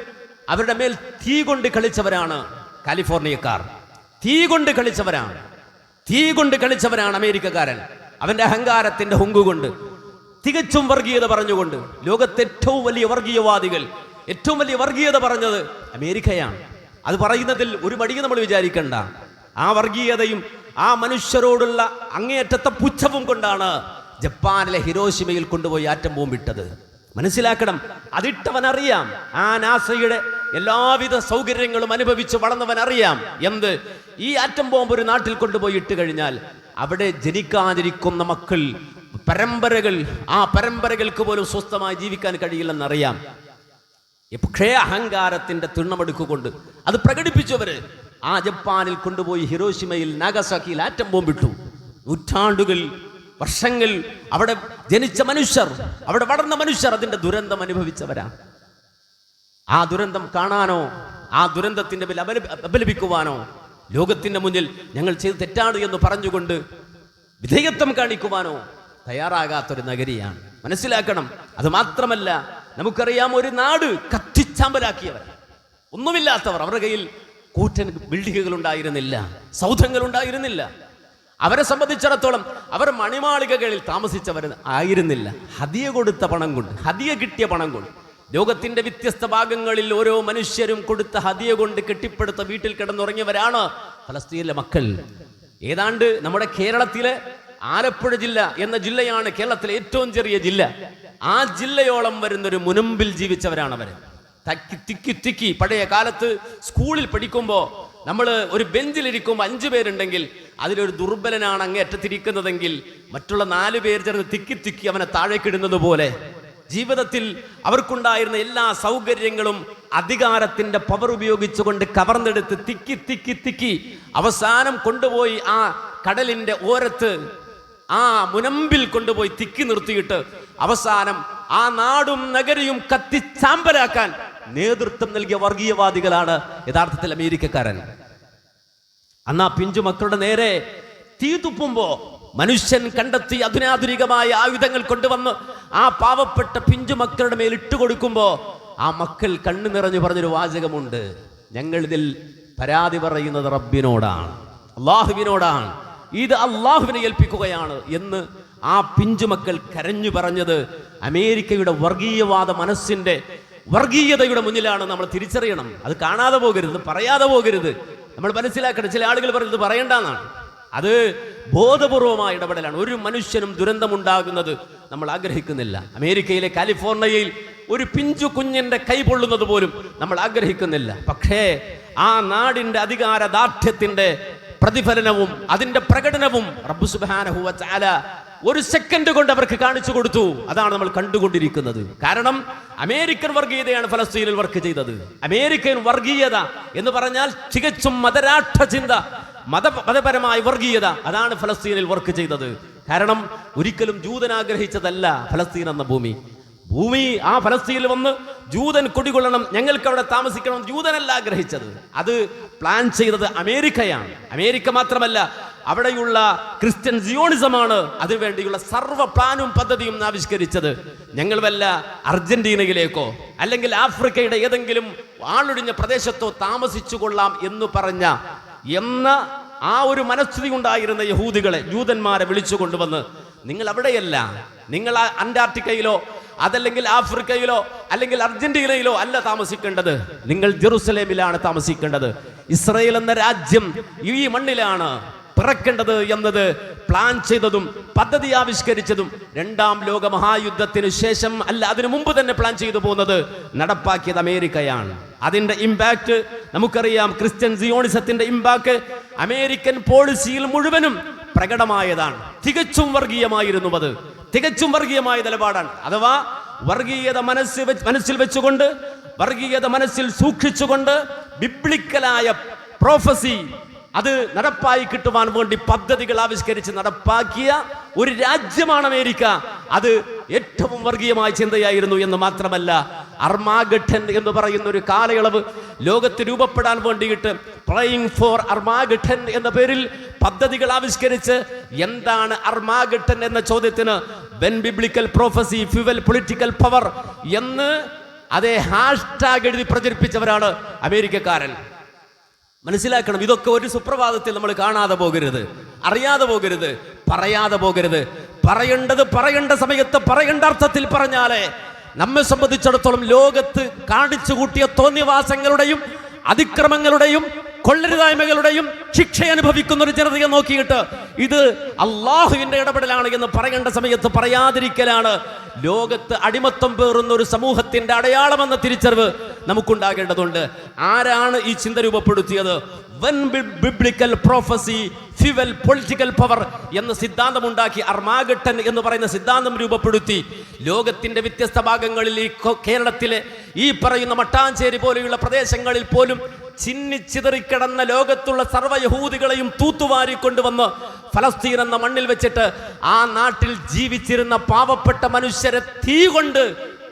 Speaker 1: അവരുടെ മേൽ തീ കൊണ്ട് കളിച്ചവരാണ് കാലിഫോർണിയക്കാർ. തീ കൊണ്ട് കളിച്ചവരാണ് അമേരിക്കക്കാരൻ. അവന്റെ അഹങ്കാരത്തിന്റെ ഹുങ്കുകൊണ്ട്, തികച്ചും വർഗീയത പറഞ്ഞുകൊണ്ട്, ലോകത്തെ ഏറ്റവും വലിയ വർഗീയവാദികൾ, ഏറ്റവും വലിയ വർഗീയത പറഞ്ഞത് അമേരിക്കയാണ്. അത് പറയുന്നതിൽ ഒരു മടിയും നമ്മൾ വിചാരിക്കണ്ട. ആ വർഗീയതയും ആ മനുഷ്യരോടുള്ള അങ്ങേയറ്റത്തെ പുച്ഛവും കൊണ്ടാണ് ജപ്പാനിലെ ഹിരോഷിമയിൽ കൊണ്ടുപോയി ആറ്റം ബോംബിട്ടത്. മനസ്സിലാക്കണം, അതിട്ടവൻ അറിയാം, ആ നാസയുടെ എല്ലാവിധ സൗകര്യങ്ങളും അനുഭവിച്ച് വളർന്നവൻ അറിയാം എന്ത്, ഈ ആറ്റം ബോംബ് ഒരു നാട്ടിൽ കൊണ്ടുപോയി ഇട്ട് കഴിഞ്ഞാൽ അവിടെ ജനിക്കാതിരിക്കുന്ന മക്കൾ പരമ്പരകൾ, ആ പരമ്പരകൾക്ക് പോലും സ്വസ്ഥമായി ജീവിക്കാൻ കഴിയില്ലെന്നറിയാം. പക്ഷേ അഹങ്കാരത്തിന്റെ തിണ്ണമെടുക്കുകൊണ്ട് അത് പ്രകടിപ്പിച്ചവര് ആ ജപ്പാനിൽ കൊണ്ടുപോയി ഹിരോഷിമയിൽ നാഗസാക്കിയിൽ ആറ്റം ബോംബിട്ടു. നൂറ്റാണ്ടുകൾ, വർഷങ്ങൾ അവിടെ ജനിച്ച മനുഷ്യർ, അവിടെ വളർന്ന മനുഷ്യർ അതിന്റെ ദുരന്തം അനുഭവിച്ചവരാ. ആ ദുരന്തം കാണാനോ ആ ദുരന്തത്തിന്റെ മേൽ അപലപിക്കുവാനോ ലോകത്തിന്റെ മുന്നിൽ ഞങ്ങൾ ചെയ്ത് തെറ്റാണ് എന്ന് പറഞ്ഞുകൊണ്ട് വിധേയത്വം കാണിക്കുവാനോ തയ്യാറാകാത്തൊരു നഗരിയാണ്. മനസ്സിലാക്കണം. അത് മാത്രമല്ല, നമുക്കറിയാം, ഒരു നാട് കത്തിച്ചാമ്പലാക്കിയവർ, ഒന്നുമില്ലാത്തവർ, അവരുടെ കയ്യിൽ കൂറ്റൻ ബിൽഡിങ്ങുകൾ ഉണ്ടായിരുന്നില്ല, സൗധങ്ങൾ ഉണ്ടായിരുന്നില്ല. അവരെ സംബന്ധിച്ചിടത്തോളം അവർ മണിമാളികകളിൽ താമസിച്ചവർ ആയിരുന്നില്ല. ഹദിയ കൊടുത്ത പണം കൊണ്ട്, ഹദിയ കിട്ടിയ പണം കൊണ്ട്, ലോകത്തിന്റെ വ്യത്യസ്ത ഭാഗങ്ങളിൽ ഓരോ മനുഷ്യരും കൊടുത്ത ഹദിയ കൊണ്ട് കെട്ടിപ്പടുത്ത വീട്ടിൽ കിടന്നുറങ്ങിയവരാണ് ഫലസ്തീനിലെ മക്കൾ. ഏതാണ്ട് നമ്മുടെ കേരളത്തിലെ ആലപ്പുഴ ജില്ല എന്ന ജില്ലയാണ് കേരളത്തിലെ ഏറ്റവും ചെറിയ ജില്ല. ആ ജില്ലയോളം വരുന്നൊരു മുനമ്പിൽ ജീവിച്ചവരാണ് അവർ. തിക്കി പഴയ കാലത്ത് സ്കൂളിൽ പഠിക്കുമ്പോൾ നമ്മൾ ഒരു ബെഞ്ചിലിരിക്കുമ്പോൾ 5 പേരുണ്ടെങ്കിൽ അതിലൊരു ദുർബലനാണ് അങ്ങേറ്റത്തിരിക്കുന്നതെങ്കിൽ മറ്റുള്ള 4 പേർ ചേർന്ന് തിക്കി അവനെ താഴേക്കിടുന്നത് പോലെ ജീവിതത്തിൽ അവർക്കുണ്ടായിരുന്ന എല്ലാ സൗകര്യങ്ങളും അധികാരത്തിന്റെ പവർ ഉപയോഗിച്ചുകൊണ്ട് കവർന്നെടുത്ത് തിക്കി അവസാനം കൊണ്ടുപോയി ആ കടലിന്റെ ഓരത്ത്, ആ മുനമ്പിൽ കൊണ്ടുപോയി തിക്കി നിർത്തിയിട്ട് അവസാനം ആ നാടും നഗരിയും കത്തിച്ചാമ്പലാക്കാൻ നേതൃത്വം നൽകിയ വർഗീയവാദികളാണ് യഥാർത്ഥത്തിൽ അമേരിക്കക്കാരൻ. അന്ന് ആ പിഞ്ചു മക്കളുടെ നേരെ തീ തുപ്പുമ്പോ മനുഷ്യൻ കണ്ടെത്തി അധുനാധുനികമായ ആയുധങ്ങൾ കൊണ്ടുവന്ന് ആ പാവപ്പെട്ട പിഞ്ചു മക്കളുടെ മേൽ ഇട്ടുകൊടുക്കുമ്പോ ആ മക്കൾ കണ്ണു നിറഞ്ഞു പറഞ്ഞൊരു വാചകമുണ്ട്: ഞങ്ങൾ ഇതിൽ പരാതി പറയുന്നത് റബ്ബിനോടാണ്, അള്ളാഹുവിനോടാണ്, ഇത് അള്ളാഹുവിനെ ഏൽപ്പിക്കുകയാണ് എന്ന് ആ പിഞ്ചുമക്കൾ കരഞ്ഞു പറഞ്ഞത് അമേരിക്കയുടെ വർഗീയവാദ മനസ്സിന്റെ വർഗീയതയുടെ മുന്നിലാണ് നമ്മൾ തിരിച്ചറിയണം. അത് കാണാതെ പോകരുത്, പറയാതെ പോകരുത്. നമ്മൾ മനസ്സിലാക്കണം. ചില ആളുകൾ പറയുന്നത് പറയണ്ടെന്നാണ്. അത് ബോധപൂർവമായ ഇടപെടലാണ്. ഒരു മനുഷ്യനും ദുരന്തമുണ്ടാകുന്നത് നമ്മൾ ആഗ്രഹിക്കുന്നില്ല. അമേരിക്കയിലെ കാലിഫോർണിയയിൽ ഒരു പിഞ്ചു കുഞ്ഞിന്റെ കൈ പൊള്ളുന്നത് പോലും നമ്മൾ ആഗ്രഹിക്കുന്നില്ല. പക്ഷേ ആ നാടിന്റെ അധികാര ദാർഢ്യത്തിന്റെ പ്രതിഫലനവും അതിന്റെ പ്രകടനവും റബ്ബ് സുബ്ഹാനഹു വ തആല ഒരു സെക്കൻഡ് കൊണ്ട് അവർക്ക് കാണിച്ചു കൊടുത്തു. അതാണ് നമ്മൾ കണ്ടുകൊണ്ടിരിക്കുന്നത്. കാരണം അമേരിക്കൻ വർഗീയതയാണ് ഫലസ്തീനിൽ വർക്ക് ചെയ്തത്. അമേരിക്കൻ വർഗീയത എന്ന് പറഞ്ഞാൽ തികച്ചും മതരാഷ്ട്ര ചിന്ത, മതപരമായ വർഗീയത, അതാണ് ഫലസ്തീനിൽ വർക്ക് ചെയ്തത്. കാരണം ഒരിക്കലും ജൂതൻ ആഗ്രഹിച്ചതല്ല ഫലസ്തീൻ എന്ന ഭൂമി. ആ ഫലസ്തീനിൽ വന്ന് ജൂതൻ കുടികൊള്ളണം, ഞങ്ങൾക്ക് അവിടെ താമസിക്കണം, ജൂതനല്ല ആഗ്രഹിച്ചത്. അത് പ്ലാൻ ചെയ്തത് അമേരിക്കയാണ്. അമേരിക്ക മാത്രമല്ല, അവിടെയുള്ള ക്രിസ്ത്യൻ സിയോണിസമാണ് അതിനുവേണ്ടിയുള്ള സർവ്വ പ്ലാനും പദ്ധതിയും ആവിഷ്കരിച്ചത്. ഞങ്ങൾ വല്ല അർജന്റീനയിലേക്കോ അല്ലെങ്കിൽ ആഫ്രിക്കയുടെ ഏതെങ്കിലും ആളൊഴിഞ്ഞ പ്രദേശത്തോ താമസിച്ചു കൊള്ളാം എന്ന് പറഞ്ഞ ആ ഒരു മനസ്ഥിതി ഉണ്ടായിരുന്ന യഹൂദികളെ, ജൂതന്മാരെ വിളിച്ചു കൊണ്ടുവന്ന്, നിങ്ങൾ അവിടെയല്ല, നിങ്ങൾ അന്റാർട്ടിക്കയിലോ അതല്ലെങ്കിൽ ആഫ്രിക്കയിലോ അല്ലെങ്കിൽ അർജന്റീനയിലോ അല്ല താമസിക്കേണ്ടത്, നിങ്ങൾ ജെറുസലേമിലാണ് താമസിക്കേണ്ടത്. ഇസ്രായേൽ എന്ന രാജ്യം ഈ മണ്ണിലാണ് പിറക്കേണ്ടത് എന്നത് പ്ലാൻ ചെയ്തതും പദ്ധതി ആവിഷ്കരിച്ചതും 2ാം ലോക മഹായുദ്ധത്തിന് ശേഷം അല്ല, അതിനു മുമ്പ് തന്നെ പ്ലാൻ ചെയ്തു പോകുന്നത് നടപ്പാക്കിയത് അമേരിക്കയാണ്. അതിന്റെ ഇമ്പാക്ട് നമുക്കറിയാം. ക്രിസ്ത്യൻ സിയോണിസത്തിന്റെ ഇമ്പാക്ട് അമേരിക്കൻ പോളിസിയിൽ മുഴുവനും പ്രകടമായതാണ്. തികച്ചും വർഗീയമായിരുന്നു. അത് തികച്ചും വർഗീയമായ നിലപാടാണ്. അഥവാ വർഗീയത മനസ്സിൽ വെച്ചുകൊണ്ട്, വർഗീയത മനസ്സിൽ സൂക്ഷിച്ചുകൊണ്ട് ബിബ്ലിക്കലായ പ്രോഫസി അത് നടപ്പായി കിട്ടുവാൻ വേണ്ടി പദ്ധതികൾ ആവിഷ്കരിച്ച് നടപ്പാക്കിയ ഒരു രാജ്യമാണ് അമേരിക്ക. അത് ഏറ്റവും വർഗീയമായ ചിന്തയായിരുന്നു എന്ന് മാത്രമല്ല, അർമാഗഡൻ എന്ന് പറയുന്ന ഒരു കാലയളവ് ലോകത്ത് രൂപപ്പെടാൻ വേണ്ടിയിട്ട് പ്ലേയിങ് ഫോർ അർമാഗഡൻ എന്ന പേരിൽ പദ്ധതികൾ ആവിഷ്കരിച്ച്, എന്താണ് അർമാഗഡൻ എന്ന ചോദ്യത്തിന് when biblical prophecy fuel political power എന്ന് അതേ ഹാഷ്ടാഗ് എഴുതി പ്രചരിപ്പിച്ചവരാണ് അമേരിക്കക്കാരൻ. മനസ്സിലാക്കണം. ഇതൊക്കെ ഒരു സുപ്രഭാതത്തിൽ നമ്മൾ കാണാതെ പോകരുത്, അറിയാതെ പോകരുത്, പറയാതെ പോകരുത്. പറയേണ്ട സമയത്ത് പറയേണ്ട അർത്ഥത്തിൽ പറഞ്ഞാലേ നമ്മെ സംബന്ധിച്ചിടത്തോളം ലോകത്ത് കാണിച്ചു കൂട്ടിയ തോന്നിവാസങ്ങളുടെയും അതിക്രമങ്ങളുടെയും കൊള്ളരുതായ്മകളുടെയും ശിക്ഷ അനുഭവിക്കുന്ന ഒരു ജനതയെ നോക്കിയിട്ട് ഇത് അള്ളാഹുവിന്റെ ഇടപെടലാണ് എന്ന് പറയേണ്ട സമയത്ത് പറയാതിരിക്കലാണ് ലോകത്ത് അടിമത്തം പേറുന്ന ഒരു സമൂഹത്തിന്റെ അടയാളമെന്ന തിരിച്ചറിവ് നമുക്കുണ്ടാകേണ്ടതുണ്ട്. ആരാണ് ഈ ചിന്ത രൂപപ്പെടുത്തിയത്? Biblical prophecy fuel political power എന്ന സിദ്ധാന്തമുണ്ടാക്കി അർമാഗട്ടൻ എന്ന് പറയുന്ന സിദ്ധാന്തം രൂപപ്പെടുത്തി ലോകത്തിന്റെ വ്യത്യസ്ത ഭാഗങ്ങളിൽ, ഈ കേരളത്തിലെ ഈ പറയുന്ന മട്ടാഞ്ചേരി പോലെയുള്ള പ്രദേശങ്ങളിൽ പോലും ചിന്നിച്ചിതറിക്കിടന്ന ലോകത്തുള്ള സർവ്വ യഹൂദികളെയും തൂത്തുവാരിക്കൊണ്ടുവന്ന് ഫലസ്തീൻ എന്ന മണ്ണിൽ വെച്ചിട്ട് ആ നാട്ടിൽ ജീവിച്ചിരുന്ന പാവപ്പെട്ട മനുഷ്യരെ തീ കൊണ്ട്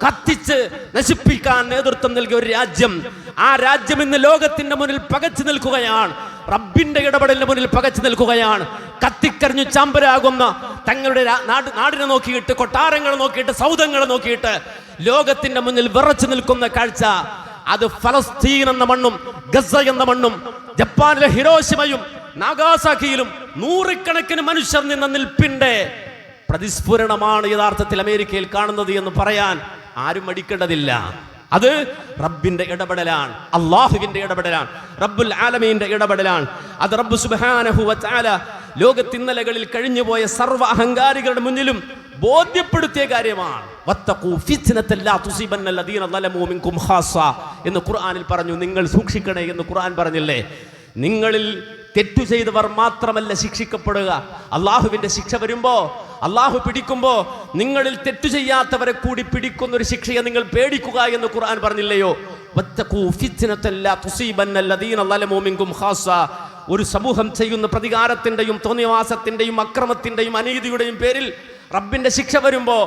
Speaker 1: കത്തിച്ച് നശിപ്പിക്കാൻ നേതൃത്വം നൽകിയ ഒരു രാജ്യം, ആ രാജ്യം ഇന്ന് ലോകത്തിന്റെ മുന്നിൽ പകച്ചു നിൽക്കുകയാണ്. റബ്ബിന്റെ ഇടപെടലിന് മുന്നിൽ പകച്ചു നിൽക്കുകയാണ്. കത്തിക്കരിഞ്ഞു ചാമ്പരാകുന്ന തങ്ങളുടെ നാടിനെ നോക്കിയിട്ട്, കൊട്ടാരങ്ങളെ നോക്കിയിട്ട്, സൗധങ്ങളെ നോക്കിയിട്ട് ലോകത്തിന്റെ മുന്നിൽ വിറച്ചു നിൽക്കുന്ന കാഴ്ച, അത് ഫലസ്തീൻ എന്ന മണ്ണും ഗസ എന്ന മണ്ണും ജപ്പാനിലെ ഹിരോഷിമയും നാഗാസാക്കിയിലും നൂറുകണക്കിന് മനുഷ്യർ നിന്ന നിൽപ്പിന്റെ പ്രതിസ്ഫുരണമാണ് യഥാർത്ഥത്തിൽ അമേരിക്കയിൽ കാണുന്നത് എന്ന് പറയാൻ ആരും മടിക്കേണ്ടതില്ല. അത് റബ്ബിന്റെ ഇടപെടലാണ്, അള്ളാഹുവിന്റെ ഇടപെടലാണ്, റബ്ബുൽ ആലമീന്റെ ഇടപെടലാണ്. അത് റബ്ബ് സുബ്ഹാനഹു വ തആല ലോകത്തിന്നലകളിൽ കഴിഞ്ഞുപോയ സർവ്വ അഹങ്കാരികളുടെ മുന്നിലും ബോധ്യപ്പെടുത്തിയ കാര്യമാണ്. വത്തഖൂ ഫിത്നത ലാ തുസീബന്ന അല്ലദീന ളലമൂ മിൻകും ഖാസ്സ എന്ന് ഖുർആനിൽ പറഞ്ഞു. നിങ്ങൾ സൂക്ഷിക്കണേ എന്ന് ഖുർആൻ പറഞ്ഞില്ലേ? നിങ്ങളിൽ തെറ്റു ചെയ്തവർ മാത്രമല്ല ശിക്ഷിക്കപ്പെടുക. അള്ളാഹുവിന്റെ ശിക്ഷ വരുമ്പോ, അള്ളാഹു പിടിക്കുമ്പോ നിങ്ങളിൽ തെറ്റു ചെയ്യാത്തവരെ കൂടി പിടിക്കുന്ന ഒരു ശിക്ഷയെ നിങ്ങൾ പേടിക്കുക എന്ന് ഖുർആൻ പറഞ്ഞില്ലയോ? വത്തഖൂ ഫിത്നത ലാ തുസീബന്ന അല്ലദീന ളലമൂ മിൻകും ഖാസ്സ. ഒരു സമൂഹം ചെയ്യുന്ന പ്രതികാരത്തിന്റെയും തോന്നിവാസത്തിന്റെയും അക്രമത്തിന്റെയും അനീതിയുടെയും പേരിൽ റബ്ബിന്റെ ശിക്ഷ വരുമ്പോ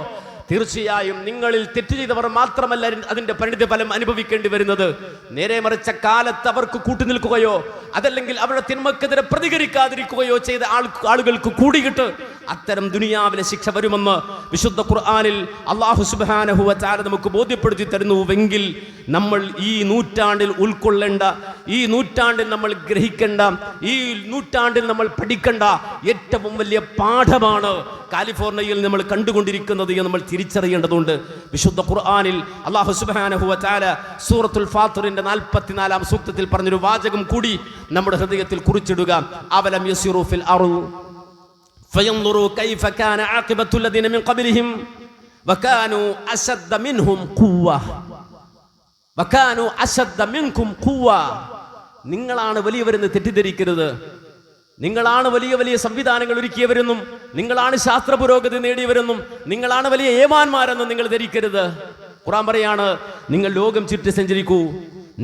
Speaker 1: തീർച്ചയായും നിങ്ങളിൽ തെറ്റു ചെയ്തവർ മാത്രമല്ല അതിന്റെ പരിണിതഫലം അനുഭവിക്കേണ്ടി വരുന്നത്. നേരെ മറിച്ച കാലത്ത് അവർക്ക് കൂട്ടുനിൽക്കുകയോ അതല്ലെങ്കിൽ അവരുടെ തിന്മക്കെതിരെ പ്രതികരിക്കാതിരിക്കുകയോ ചെയ്ത ആളുകൾക്ക് കൂടിയിട്ട് അത്തരം ദുനിയാവിലെ ശിക്ഷ വരുമെന്ന് വിശുദ്ധ ഖുർആനിൽ അല്ലാഹു സുബ്ഹാനഹു വ തആല നമുക്ക് ബോധ്യപ്പെടുത്തി തരുന്നുവെങ്കിൽ നമ്മൾ ഈ നൂറ്റാണ്ടിൽ ഉൾക്കൊള്ളേണ്ട, ഈ നൂറ്റാണ്ടിൽ നമ്മൾ ഗ്രഹിക്കേണ്ട, ഈ നൂറ്റാണ്ടിൽ നമ്മൾ പഠിക്കേണ്ട ഏറ്റവും വലിയ പാഠമാണ് കാലിഫോർണിയയിൽ നമ്മൾ കണ്ടുകൊണ്ടിരിക്കുന്നത് എന്ന് നമ്മൾ തിരിച്ചറിയേണ്ടതുണ്ട്. വിശുദ്ധ ഖുർആനിൽ അല്ലാഹു സുബ്ഹാനഹു വ തആല സൂറത്തുൽ ഫാത്തിറിന്റെ 44-ാം സൂക്തത്തിൽ പറഞ്ഞൊരു വാചകം കൂടി നമ്മുടെ ഹൃദയത്തിൽ കുറിച്ചിടുക. അവലം യസിറു ഫിൽ അർള് ഫയൻദുറു കൈഫ കാന ആഖിബത്തുൽ ലദീന മിൻ ഖബ്ലിഹിം വകാനു അശദ്ദ മിൻഹും ഖുവ്വ വകാനു അശദ്ദ മിൻകും ഖുവ്വ. നിങ്ങളാണ് വലിയവരെന്ന് തെറ്റിദ്ധരിക്കരുത്. നിങ്ങളാണ് വലിയ വലിയ സംവിധാനങ്ങൾ ഒരുക്കിയവരെന്നും നിങ്ങളാണ് ശാസ്ത്ര പുരോഗതി നേടിയവരെന്നും നിങ്ങളാണ് വലിയ ഏമാന്മാരെന്നും നിങ്ങൾ ധരിക്കരുത്. ഖുർആൻ പറയാണ്, നിങ്ങൾ ലോകം ചുറ്റി സഞ്ചരിക്കൂ.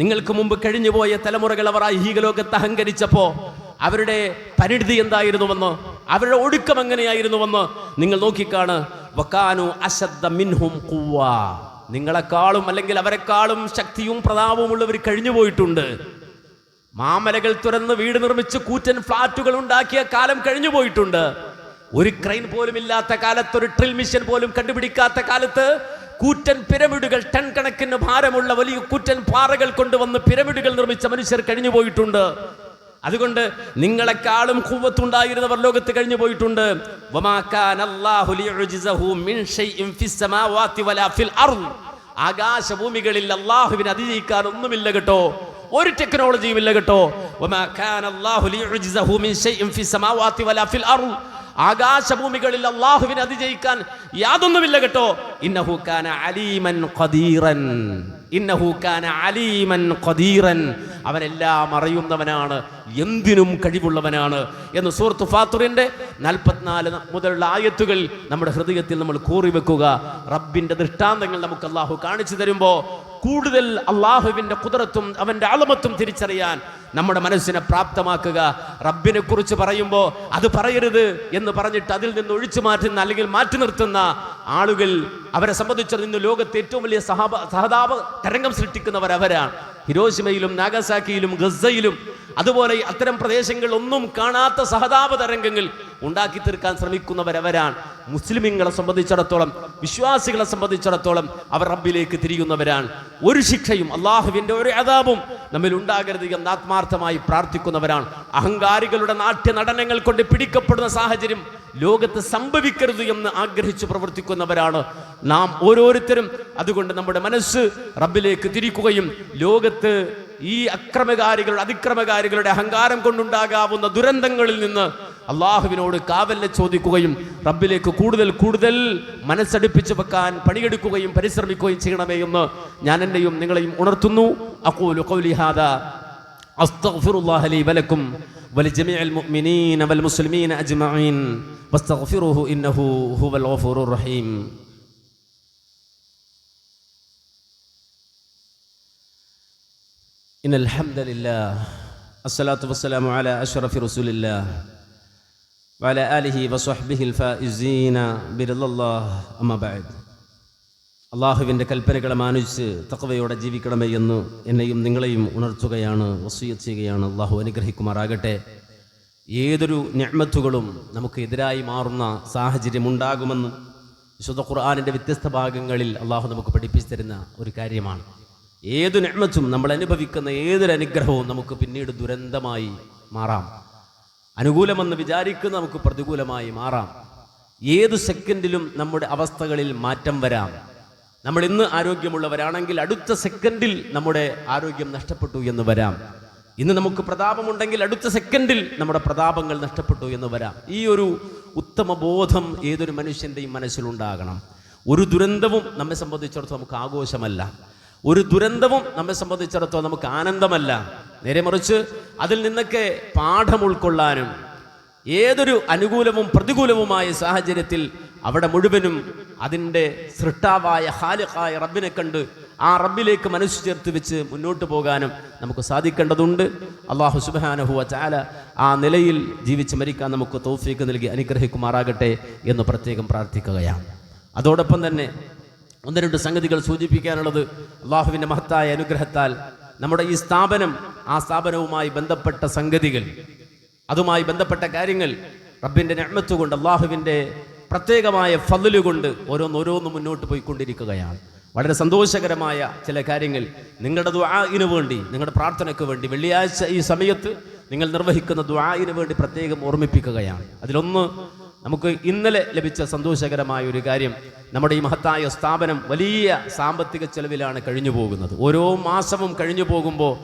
Speaker 1: നിങ്ങൾക്ക് മുമ്പ് കഴിഞ്ഞുപോയ തലമുറകൾ അവർ ഐഹിക ലോകത്ത് അഹങ്കരിച്ചപ്പോ അവരുടെ പരിണിതി എന്തായിരുന്നുവെന്ന്, അവരുടെ ഒടുക്കം എങ്ങനെയായിരുന്നുവെന്ന് നിങ്ങൾ നോക്കിക്കാണ്. വകാനു അശദ്ദ മിൻഹും ഖുവ്വ. നിങ്ങളെക്കാളും അല്ലെങ്കിൽ അവരെക്കാളും ശക്തിയും പ്രതാപവും ഉള്ളവർ കഴിഞ്ഞു പോയിട്ടുണ്ട്. മാമലകൾ തുറന്ന് വീട് നിർമ്മിച്ച് കൂറ്റൻ ഫ്ലാറ്റുകൾ ഉണ്ടാക്കിയ കാലം കഴിഞ്ഞു പോയിട്ടുണ്ട്. ഒരു ക്രെയിൻ പോലും ഇല്ലാത്ത കാലത്ത്, ഒരു ഡ്രിൽ മിഷൻ പോലും കണ്ടുപിടിക്കാത്ത കാലത്ത് കൂറ്റൻ പിരമിഡുകൾ, ടൺ കണക്കിന് ഭാരമുള്ള വലിയ കൂറ്റൻ പാറകൾ കൊണ്ടുവന്ന് പിരമിഡുകൾ നിർമ്മിച്ച മനുഷ്യർ കഴിഞ്ഞു പോയിട്ടുണ്ട്. അതുകൊണ്ട് നിങ്ങളെക്കാളും ഖുവ്വത്തുണ്ടായിരുന്നവർ ലോകത്ത് കഴിഞ്ഞു പോയിട്ടുണ്ട്. വമാ കാനല്ലാഹു ലിയുജിസഹു മിൻ ഷൈഇൻ ഫിസ് സമാവാതി വലാ ഫിൽ അർള്. ആകാശഭൂമികളിൽ അല്ലാഹുവിനെ അതിജയിക്കാൻ ഒന്നുമില്ല കേട്ടോ, ഒരു ടെക്നോളജിയും ഇല്ല കേട്ടോ. വമാ കാനല്ലാഹു ലിയുജിസഹു മിൻ ഷൈഇൻ ഫിസ് സമാവാതി വലാ ഫിൽ അർള്. ആകാശഭൂമികളിൽ അല്ലാഹുവിനെ അതിജയിക്കാൻ യാതൊന്നുമില്ല കേട്ടോ. ഇന്നഹു കാന അലീമൻ ഖദീറൻ. ഇന്നഹു കാന അലീമൻ ഖദീറൻ. അവനെല്ലാം അറിയുന്നവനാണ്, എന്തിനും കഴിവുള്ളവനാണ് എന്ന് സൂറത്ത് ഫാത്തിറിന്റെ 44 മുതലുള്ള ആയത്തുകൾ നമ്മുടെ ഹൃദയത്തിൽ നമ്മൾ കൂറിവെക്കുക. റബ്ബിന്റെ ദൃഷ്ടാന്തങ്ങൾ നമുക്ക് അല്ലാഹു കാണിച്ചു തരുമ്പോൾ കൂടുതൽ അള്ളാഹുവിന്റെ ഖുദ്റത്തും അവന്റെ അളമത്തും തിരിച്ചറിയാൻ നമ്മുടെ മനസ്സിനെ പ്രാപ്തമാക്കുക. റബ്ബിനെ കുറിച്ച് പറയുമ്പോൾ അത് പറയരുത് എന്ന് പറഞ്ഞിട്ട് അതിൽ നിന്ന് ഒഴിച്ചു മാറ്റുന്ന അല്ലെങ്കിൽ മാറ്റി നിർത്തുന്ന ആളുകൾ, അവരെ സംബന്ധിച്ചത് ഇന്ന് ലോകത്തെ ഏറ്റവും വലിയ സഹതാപ തരംഗം സൃഷ്ടിക്കുന്നവർ അവരാണ്. ഹിരോഷിമയിലും നാഗസാക്കിയിലും ഗസയിലും അതുപോലെ അത്തരം പ്രദേശങ്ങൾ ഒന്നും കാണാത്ത സഹതാപ തരംഗങ്ങൾ ഉണ്ടാക്കി തീർക്കാൻ ശ്രമിക്കുന്നവരവരാണ്. മുസ്ലിമീങ്ങളെ സംബന്ധിച്ചിടത്തോളം, വിശ്വാസികളെ സംബന്ധിച്ചിടത്തോളം അവർ റബ്ബിലേക്ക് തിരിയുന്നവരാണ്. ഒരു ശിക്ഷയും അള്ളാഹുവിന്റെ ഒരു അദാബും നമ്മിൽ ഉണ്ടാകരുത് എന്ന് ആത്മാർത്ഥമായി പ്രാർത്ഥിക്കുന്നവരാണ്. അഹങ്കാരികളുടെ നാട്യ നടനങ്ങൾ കൊണ്ട് പിടിക്കപ്പെടുന്ന സാഹചര്യം ലോകത്ത് സംഭവിക്കരുത് എന്ന് ആഗ്രഹിച്ചു പ്രവർത്തിക്കുന്നവരാണ് നാം ഓരോരുത്തരും. അതുകൊണ്ട് നമ്മുടെ മനസ്സ് റബ്ബിലേക്ക് തിരിക്കുകയും ലോകത്ത് ഈ അതിക്രമകാരികളുടെ അഹങ്കാരം കൊണ്ടുണ്ടാകാവുന്ന ദുരന്തങ്ങളിൽ നിന്ന് അള്ളാഹുവിനോട് കാവലിനെ ചോദിക്കുകയും റബ്ബിലേക്ക് കൂടുതൽ മനസ്സടുപ്പിച്ച് വെക്കാൻ പണിയെടുക്കുകയും പരിശ്രമിക്കുകയും ചെയ്യണമേ എന്ന് ഞാൻ എന്നെയും നിങ്ങളെയും ഉണർത്തുന്നു. അഖൂലു ഖൗലി ഹാദാ അസ്തഗ്ഫിറുല്ലാഹ ലീ വലക്കും വലിജമീഇൽ മുഅ്മിനീന വൽ മുസ്ലിമീന അജ്മഈൻ വസ്തഗ്ഫിറുഹു ഇന്നഹു ഹുവൽ ഗഫൂറുർ റഹീം. ഇന്നൽ ഹംദലില്ലാഹ് അസ്സലാത്തു വസ്സലാമു അലാ അഷ്റഫി റസൂലില്ലാഹ് വഅലാ ആലിഹി വസ്വഹ്ബിഹിൽ ഫായിസീന ബിറളില്ലാഹ് അമ്മാ ബഅദ്. അള്ളാഹുവിൻ്റെ കൽപ്പനകളെ മാനിച്ച് തഖ്വയോടെ ജീവിക്കണമേ എന്ന് എന്നെയും നിങ്ങളെയും ഉണർത്തുകയാണ്, വസിയ്യത്ത് ചെയ്യുകയാണ്. അള്ളാഹു അനുഗ്രഹിക്കുമാറാകട്ടെ. ഏതൊരു നിഅ്മത്തുകളും നമുക്ക് എതിരായി മാറുന്ന സാഹചര്യമുണ്ടാകുമെന്ന് വിശുദ്ധ ഖുർആനിൻ്റെ വ്യത്യസ്ത ഭാഗങ്ങളിൽ അള്ളാഹു നമുക്ക് പഠിപ്പിച്ചു തരുന്ന ഒരു കാര്യമാണ്. ഏതു നിഅ്മത്തും, നമ്മൾ അനുഭവിക്കുന്ന ഏതൊരു അനുഗ്രഹവും നമുക്ക് പിന്നീട് ദുരന്തമായി മാറാം. അനുകൂലമെന്ന് വിചാരിക്കുന്ന നമുക്ക് പ്രതികൂലമായി മാറാം. ഏതു സെക്കൻഡിലും നമ്മുടെ അവസ്ഥകളിൽ മാറ്റം വരാം. നമ്മൾ ഇന്ന് ആരോഗ്യമുള്ളവരാണെങ്കിൽ അടുത്ത സെക്കൻഡിൽ നമ്മുടെ ആരോഗ്യം നഷ്ടപ്പെട്ടു എന്ന് വരാം. ഇന്ന് നമുക്ക് പ്രതാപമുണ്ടെങ്കിൽ അടുത്ത സെക്കൻഡിൽ നമ്മുടെ പ്രതാപങ്ങൾ നഷ്ടപ്പെട്ടു എന്ന് വരാം. ഈ ഒരു ഉത്തമ ബോധം ഏതൊരു മനുഷ്യൻ്റെയും മനസ്സിലുണ്ടാകണം. ഒരു ദുരന്തവും നമ്മെ സംബന്ധിച്ചിടത്തോളം നമുക്ക് ആഘോഷമല്ല. ഒരു ദുരന്തവും നമ്മെ സംബന്ധിച്ചിടത്തോളം നമുക്ക് ആനന്ദമല്ല. നേരെ മറിച്ച് അതിൽ നിന്നൊക്കെ പാഠം ഉൾക്കൊള്ളാനും ഏതൊരു അനുകൂലവും പ്രതികൂലവുമായ സാഹചര്യത്തിൽ അവിടെ മുഴുവനും അതിൻ്റെ സൃഷ്ടാവായ ഖാലിഖായ റബ്ബിനെ കണ്ട് ആ റബ്ബിലേക്ക് മനസ്സ് ചേർത്ത് വെച്ച് മുന്നോട്ട് പോകാനും നമുക്ക് സാധിക്കേണ്ടതുണ്ട്. അല്ലാഹു സുബ്ഹാനഹു വ തആല ആ നിലയിൽ ജീവിച്ച് മരിക്കാൻ നമുക്ക് തൗഫീഖ് നൽകി അനുഗ്രഹിക്കുമാറാകട്ടെ എന്ന് പ്രത്യേകം പ്രാർത്ഥിക്കുകയാണ്. അതോടൊപ്പം തന്നെ ഒന്ന് രണ്ട് സംഗതികൾ സൂചിപ്പിക്കാനുള്ളത്, അള്ളാഹുവിൻ്റെ മഹത്തായ അനുഗ്രഹത്താൽ നമ്മുടെ ഈ സ്ഥാപനം, ആ സ്ഥാപനവുമായി ബന്ധപ്പെട്ട സംഗതികൾ, അതുമായി ബന്ധപ്പെട്ട കാര്യങ്ങൾ റബ്ബിൻ്റെ നിഅ്മത്ത് കൊണ്ട്, അള്ളാഹുവിൻ്റെ പ്രത്യേകമായ ഫദ്ല് കൊണ്ട് ഓരോന്ന് മുന്നോട്ട് പോയിക്കൊണ്ടിരിക്കുകയാണ്. വളരെ സന്തോഷകരമായ ചില കാര്യങ്ങൾ നിങ്ങളുടെ ദുആഇന് വേണ്ടി, നിങ്ങളുടെ പ്രാർത്ഥനയ്ക്ക് വേണ്ടി വെള്ളിയാഴ്ച ഈ സമയത്ത് നിങ്ങൾ നിർവഹിക്കുന്ന ദുആഇന് വേണ്ടി പ്രത്യേകം ഓർമ്മിപ്പിക്കുകയാണ്. അതിലൊന്ന്, നമുക്ക് ഇന്നലെ ലഭിച്ച സന്തോഷകരമായ ഒരു കാര്യം, നമ്മുടെ ഈ മഹത്തായ സ്ഥാപനം വലിയ സാമ്പത്തിക ചെലവിലാണ് കഴിഞ്ഞു പോകുന്നത്. ഓരോ മാസവും കഴിഞ്ഞു പോകുമ്പോൾ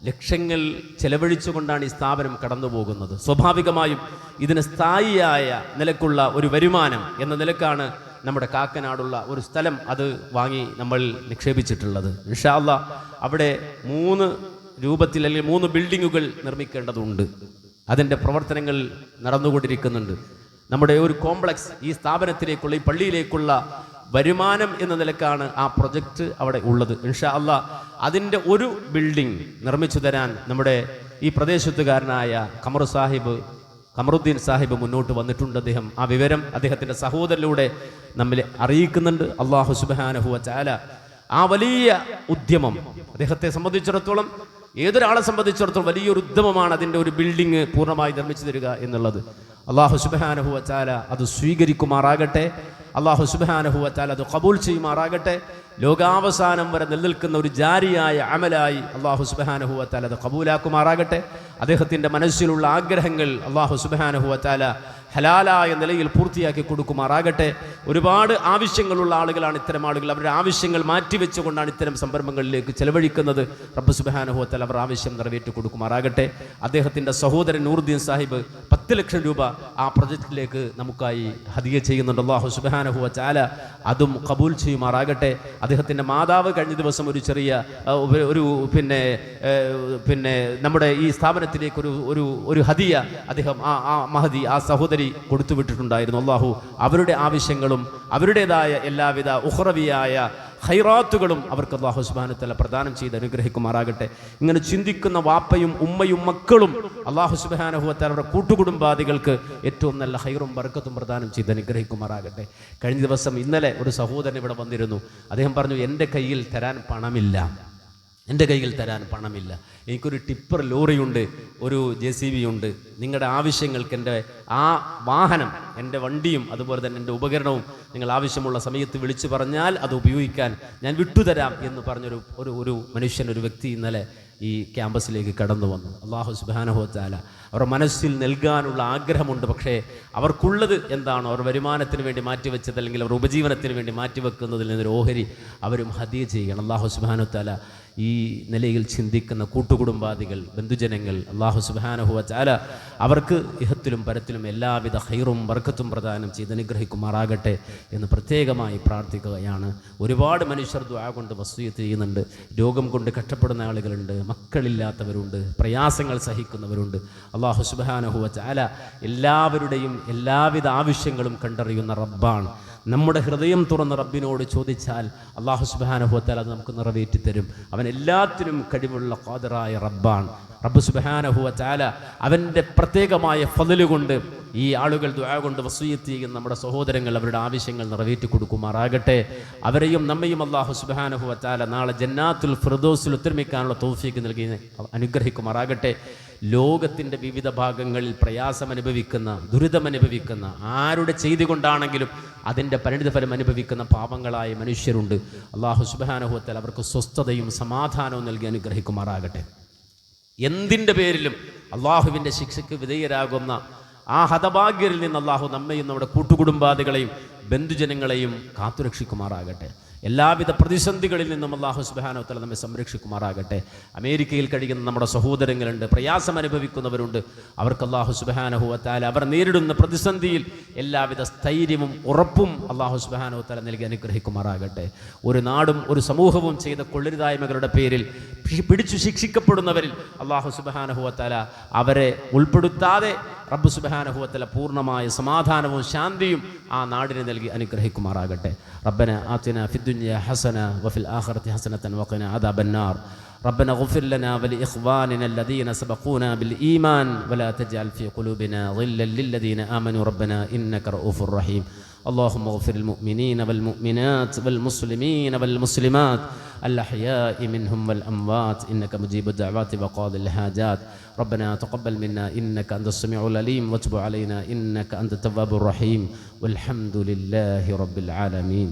Speaker 1: ലക്ഷങ്ങൾ ചെലവഴിച്ചുകൊണ്ടാണ് ഈ സ്ഥാപനം കടന്നു പോകുന്നത്. സ്വാഭാവികമായും ഇതിന് സ്ഥായിയായ നിലക്കുള്ള ഒരു വരുമാനം എന്ന നിലക്കാണ് നമ്മുടെ കാക്കനാടുള്ള ഒരു സ്ഥലം അത് വാങ്ങി നമ്മൾ നിക്ഷേപിച്ചിട്ടുള്ളത്. ഇൻഷാ അല്ലാഹ് അവിടെ 3 രൂപത്തിൽ അല്ലെങ്കിൽ 3 ബിൽഡിങ്ങുകൾ നിർമ്മിക്കേണ്ടതുണ്ട്. അതിൻ്റെ പ്രവർത്തനങ്ങൾ നടന്നുകൊണ്ടിരിക്കുന്നുണ്ട്. നമ്മുടെ ഒരു കോംപ്ലക്സ്, ഈ സ്ഥാപനത്തിലേക്കുള്ള, ഈ പള്ളിയിലേക്കുള്ള വരുമാനം എന്ന നിലക്കാണ് ആ പ്രൊജക്റ്റ് അവിടെ ഉള്ളത്. ഇൻഷാ അല്ലാഹ് അതിൻ്റെ ഒരു ബിൽഡിംഗ് നിർമ്മിച്ചു തരാൻ നമ്മുടെ ഈ പ്രദേശത്തുകാരനായ കമറുദ്ദീൻ സാഹിബ് മുന്നോട്ട് വന്നിട്ടുണ്ട്. ആ വിവരം അദ്ദേഹത്തിൻ്റെ സഹോദരനിലൂടെ നമ്മെ അറിയിക്കുന്നുണ്ട്. അല്ലാഹു സുബ്ഹാനഹു വ തആല ആ വലിയ ഉദ്യമം അദ്ദേഹത്തെ സംബന്ധിച്ചിടത്തോളം, ഏതൊരാളെ സംബന്ധിച്ചിടത്തോളം വലിയൊരു ഉദ്യമമാണ് അതിൻ്റെ ഒരു ബിൽഡിംഗ് പൂർണ്ണമായി നിർമ്മിച്ചു തരിക എന്നുള്ളത്. അല്ലാഹു സുബ്ഹാനഹു വ തആല അത് സ്വീകരിക്കുമാറാകട്ടെ. അല്ലാഹു സുബ്ഹാനഹു വ തആല അത് ഖബൂൽ ചെയ്യുമാറാകട്ടെ. ലോകാവസാനം വരെ നിലനിൽക്കുന്ന ഒരു ജാരിയായ അമലായി അല്ലാഹു സുബ്ഹാനഹു വ തആല അത് ഖബൂലാക്കുമാറാകട്ടെ. അദ്ദേഹത്തിൻ്റെ മനസ്സിലുള്ള ആഗ്രഹങ്ങൾ അല്ലാഹു സുബ്ഹാനഹു വ തആല ഹലാലായ നിലയിൽ പൂർത്തിയാക്കി കൊടുക്കുമാറാകട്ടെ. ഒരുപാട് ആവശ്യങ്ങളുള്ള ആളുകളാണ് ഇത്തരം ആളുകൾ. അവരുടെ ആവശ്യങ്ങൾ മാറ്റിവെച്ചുകൊണ്ടാണ് ഇത്തരം സംരംഭങ്ങളിലേക്ക് ചെലവഴിക്കുന്നത്. റബ്ബ് സുബ്ഹാനഹു വ തആല അവർ ആവശ്യം നിറവേറ്റി കൊടുക്കുമാറാകട്ടെ. അദ്ദേഹത്തിൻ്റെ സഹോദരൻ നൂറുദ്ദീൻ സാഹിബ് 10 ലക്ഷം രൂപ ആ പ്രൊജക്റ്റിലേക്ക് നമുക്കായി ഹദിയ ചെയ്യുന്നുണ്ട്. അല്ലാഹു സുബ്ഹാനഹു വ തആല അതും ഖബൂൽ ചെയ്യുമാറാകട്ടെ. അദ്ദേഹത്തിൻ്റെ മാതാവ് കഴിഞ്ഞ ദിവസം ഒരു ചെറിയ പിന്നെ നമ്മുടെ ഈ സ്ഥാപനത്തിലേക്ക് ഒരു ഹദിയ അദ്ദേഹം ആ മഹദി, ആ സഹോദരി കൊടുത്തുവിട്ടിട്ടുണ്ടായിരുന്നു. അല്ലാഹു അവരുടെ ആവശ്യങ്ങളും അവരുടേതായ എല്ലാവിധ ഉഖ്റവിയായ ഖൈറാത്തുകളും അവർക്ക് അല്ലാഹു സുബ്ഹാനഹു വ തആല പ്രദാനം ചെയ്ത് അനുഗ്രഹിക്കുമാറാകട്ടെ. ഇങ്ങനെ ചിന്തിക്കുന്ന വാപ്പയും ഉമ്മയും മക്കളും അല്ലാഹു സുബ്ഹാനഹു വ തആല അവരുടെ കൂട്ടുകുടുംബാദികൾക്ക് ഏറ്റവും നല്ല ഖൈറും ബർക്കത്തും പ്രദാനം ചെയ്ത് അനുഗ്രഹിക്കുമാറാകട്ടെ. കഴിഞ്ഞ ദിവസം ഇന്നലെ ഒരു സഹോദരൻ ഇവിടെ വന്നിരുന്നു. അദ്ദേഹം പറഞ്ഞു, എൻ്റെ കയ്യിൽ തരാൻ പണമില്ല, എനിക്കൊരു ടിപ്പർ ലോറിയുണ്ട്, ഒരു JCB ഉണ്ട്. നിങ്ങളുടെ ആവശ്യങ്ങൾക്ക് എൻ്റെ ആ വാഹനം, എൻ്റെ വണ്ടിയും അതുപോലെ തന്നെ എൻ്റെ നിങ്ങൾ ആവശ്യമുള്ള സമയത്ത് വിളിച്ചു പറഞ്ഞാൽ അത് ഉപയോഗിക്കാൻ ഞാൻ വിട്ടുതരാം എന്ന് പറഞ്ഞൊരു ഒരു മനുഷ്യൻ, ഒരു വ്യക്തി ഇന്നലെ ഈ ക്യാമ്പസിലേക്ക് കടന്നു വന്നു. അല്ലാഹു സുബ്ഹാനഹു വ തആല അവരുടെ മനസ്സിൽ നൽകാനുള്ള ആഗ്രഹമുണ്ട്. പക്ഷേ അവർക്കുള്ളത് എന്താണോ, അവർ വരുമാനത്തിന് വേണ്ടി മാറ്റിവെച്ചത്, അല്ലെങ്കിൽ അവർ ഉപജീവനത്തിന് വേണ്ടി മാറ്റിവെക്കുന്നതിൽ നിന്നൊരു ഓഹരി അവരും ഹദിയ ചെയ്യണം. അല്ലാഹു സുബ്ഹാനഹു വ തആല ഈ നിലയിൽ ചിന്തിക്കുന്ന കൂട്ടുകുടുംബാദികൾ, ബന്ധുജനങ്ങൾ, അല്ലാഹു സുബ്ഹാനഹു വ തആല അവർക്ക് ഇഹത്തിലും പരത്തിലും എല്ലാവിധ ഖൈറും ബർക്കത്തും പ്രദാനം ചെയ്ത് അനുഗ്രഹിക്കുമാറാകട്ടെ എന്ന് പ്രത്യേകമായി പ്രാർത്ഥിക്കുകയാണ്. ഒരുപാട് മനുഷ്യർ ദുആ കൊണ്ട് വസിയത്ത് ചെയ്യുന്നുണ്ട്. രോഗം കൊണ്ട് കഷ്ടപ്പെടുന്ന ആളുകളുണ്ട്, മക്കളില്ലാത്തവരുണ്ട്, പ്രയാസങ്ങൾ സഹിക്കുന്നവരുണ്ട്. അല്ലാഹു സുബ്ഹാനഹു വ തആല എല്ലാവരുടെയും എല്ലാവിധ ആവശ്യങ്ങളും കണ്ടറിയുന്ന റബ്ബാണ്. നമ്മുടെ ഹൃദയം തുറന്ന് റബ്ബിനോട് ചോദിച്ചാൽ അല്ലാഹു സുബ്ഹാനഹു വ തആല അത് നമുക്ക് നിറവേറ്റി തരും. അവൻ എല്ലാത്തിനും കഴിവുള്ള ഖാദിറായ റബ്ബാണ്. റബ്ബ് സുബ്ഹാനഹു വ തആല അവൻ്റെ പ്രത്യേകമായ ഫള് കൊണ്ട് ഈ ആളുകൾ ദുആ കൊണ്ട് വസിയത്ത് ചെയ്യുന്ന നമ്മുടെ സഹോദരങ്ങൾ അവരുടെ ആവശ്യങ്ങൾ നിറവേറ്റി കൊടുക്കുമാറാകട്ടെ. അവരെയും നമ്മയും അല്ലാഹു സുബ്ഹാനഹു വ തആല നാളെ ജന്നാത്തുൽ ഫിർദൗസിൽ ഉത്തരമിക്കാനുള്ള തൗഫീഖ് നൽകി അനുഗ്രഹിക്കുമാറാകട്ടെ. ലോകത്തിൻ്റെ വിവിധ ഭാഗങ്ങളിൽ പ്രയാസമനുഭവിക്കുന്ന, ദുരിതമനുഭവിക്കുന്ന, ആരുടെ ചെയ്തി കൊണ്ടാണെങ്കിലും അതിൻ്റെ പരിണിതഫലം അനുഭവിക്കുന്ന പാപങ്ങളായ മനുഷ്യരുണ്ട്. അല്ലാഹു സുബ്ഹാനഹു വ തആല അവർക്ക് സ്വസ്ഥതയും സമാധാനവും നൽകി അനുഗ്രഹിക്കുമാറാകട്ടെ. എന്തിൻ്റെ പേരിലും അള്ളാഹുവിൻ്റെ ശിക്ഷയ്ക്ക് വിധേയരാകുന്ന ആ ഹതഭാഗ്യരിൽ നിന്ന് അള്ളാഹു നമ്മയും നമ്മുടെ കൂട്ടുകുടുംബാദികളെയും ബന്ധുജനങ്ങളെയും കാത്തുരക്ഷിക്കുമാറാകട്ടെ. എല്ലാവിധ പ്രതിസന്ധികളിൽ നിന്നും അല്ലാഹു സുബ്ഹാനഹു വ തആല നമ്മെ സംരക്ഷിക്കുമാറാകട്ടെ. അമേരിക്കയിൽ കഴിയുന്ന നമ്മുടെ സഹോദരങ്ങളുണ്ട്, പ്രയാസം അനുഭവിക്കുന്നവരുണ്ട്. അവർക്ക് അല്ലാഹു സുബ്ഹാനഹു വ തആല അവർ നേരിടുന്ന പ്രതിസന്ധിയിൽ എല്ലാവിധ സ്ഥൈര്യവും ഉറപ്പും അല്ലാഹു സുബ്ഹാനഹു വ തആല നൽകി അനുഗ്രഹിക്കുമാറാകട്ടെ. ഒരു നാടും ഒരു സമൂഹവും ചെയ്ത കൊള്ളരുതായ്മകളുടെ പേരിൽ പിടിച്ചു ശിക്ഷിക്കപ്പെടുന്നവരിൽ അല്ലാഹു സുബ്ഹാനഹു വ തആല അവരെ ഉൾപ്പെടുത്താതെ റബ്ബ് സുബ്ഹാനഹു വ തആല പൂർണ്ണമായ സമാധാനവും ശാന്തിയും ആ നാടിനെ നൽകി അനുഗ്രഹിക്കുമാറാകട്ടെ. റബ്ബന ആതിനാ ഫിദ്ദുനിയ ഹസന വഫിൽ ആഖിറതി ഹസനതൻ വഖിനാ അദാബന്നാർ. ربنا اغفر لنا ولإخواننا الذين سبقونا بالإيمان ولا تجعل في قلوبنا غلا للذين آمنوا ربنا إنك رؤوف رحيم. اللهم اغفر المؤمنين والمؤمنات والمسلمين والمسلمات الأحياء منهم والأموات إنك مجيب الدعوات وقاضي الحاجات. ربنا تقبل منا إنك أنت السميع العليم وتب علينا إنك أنت التواب الرحيم والحمد لله رب العالمين.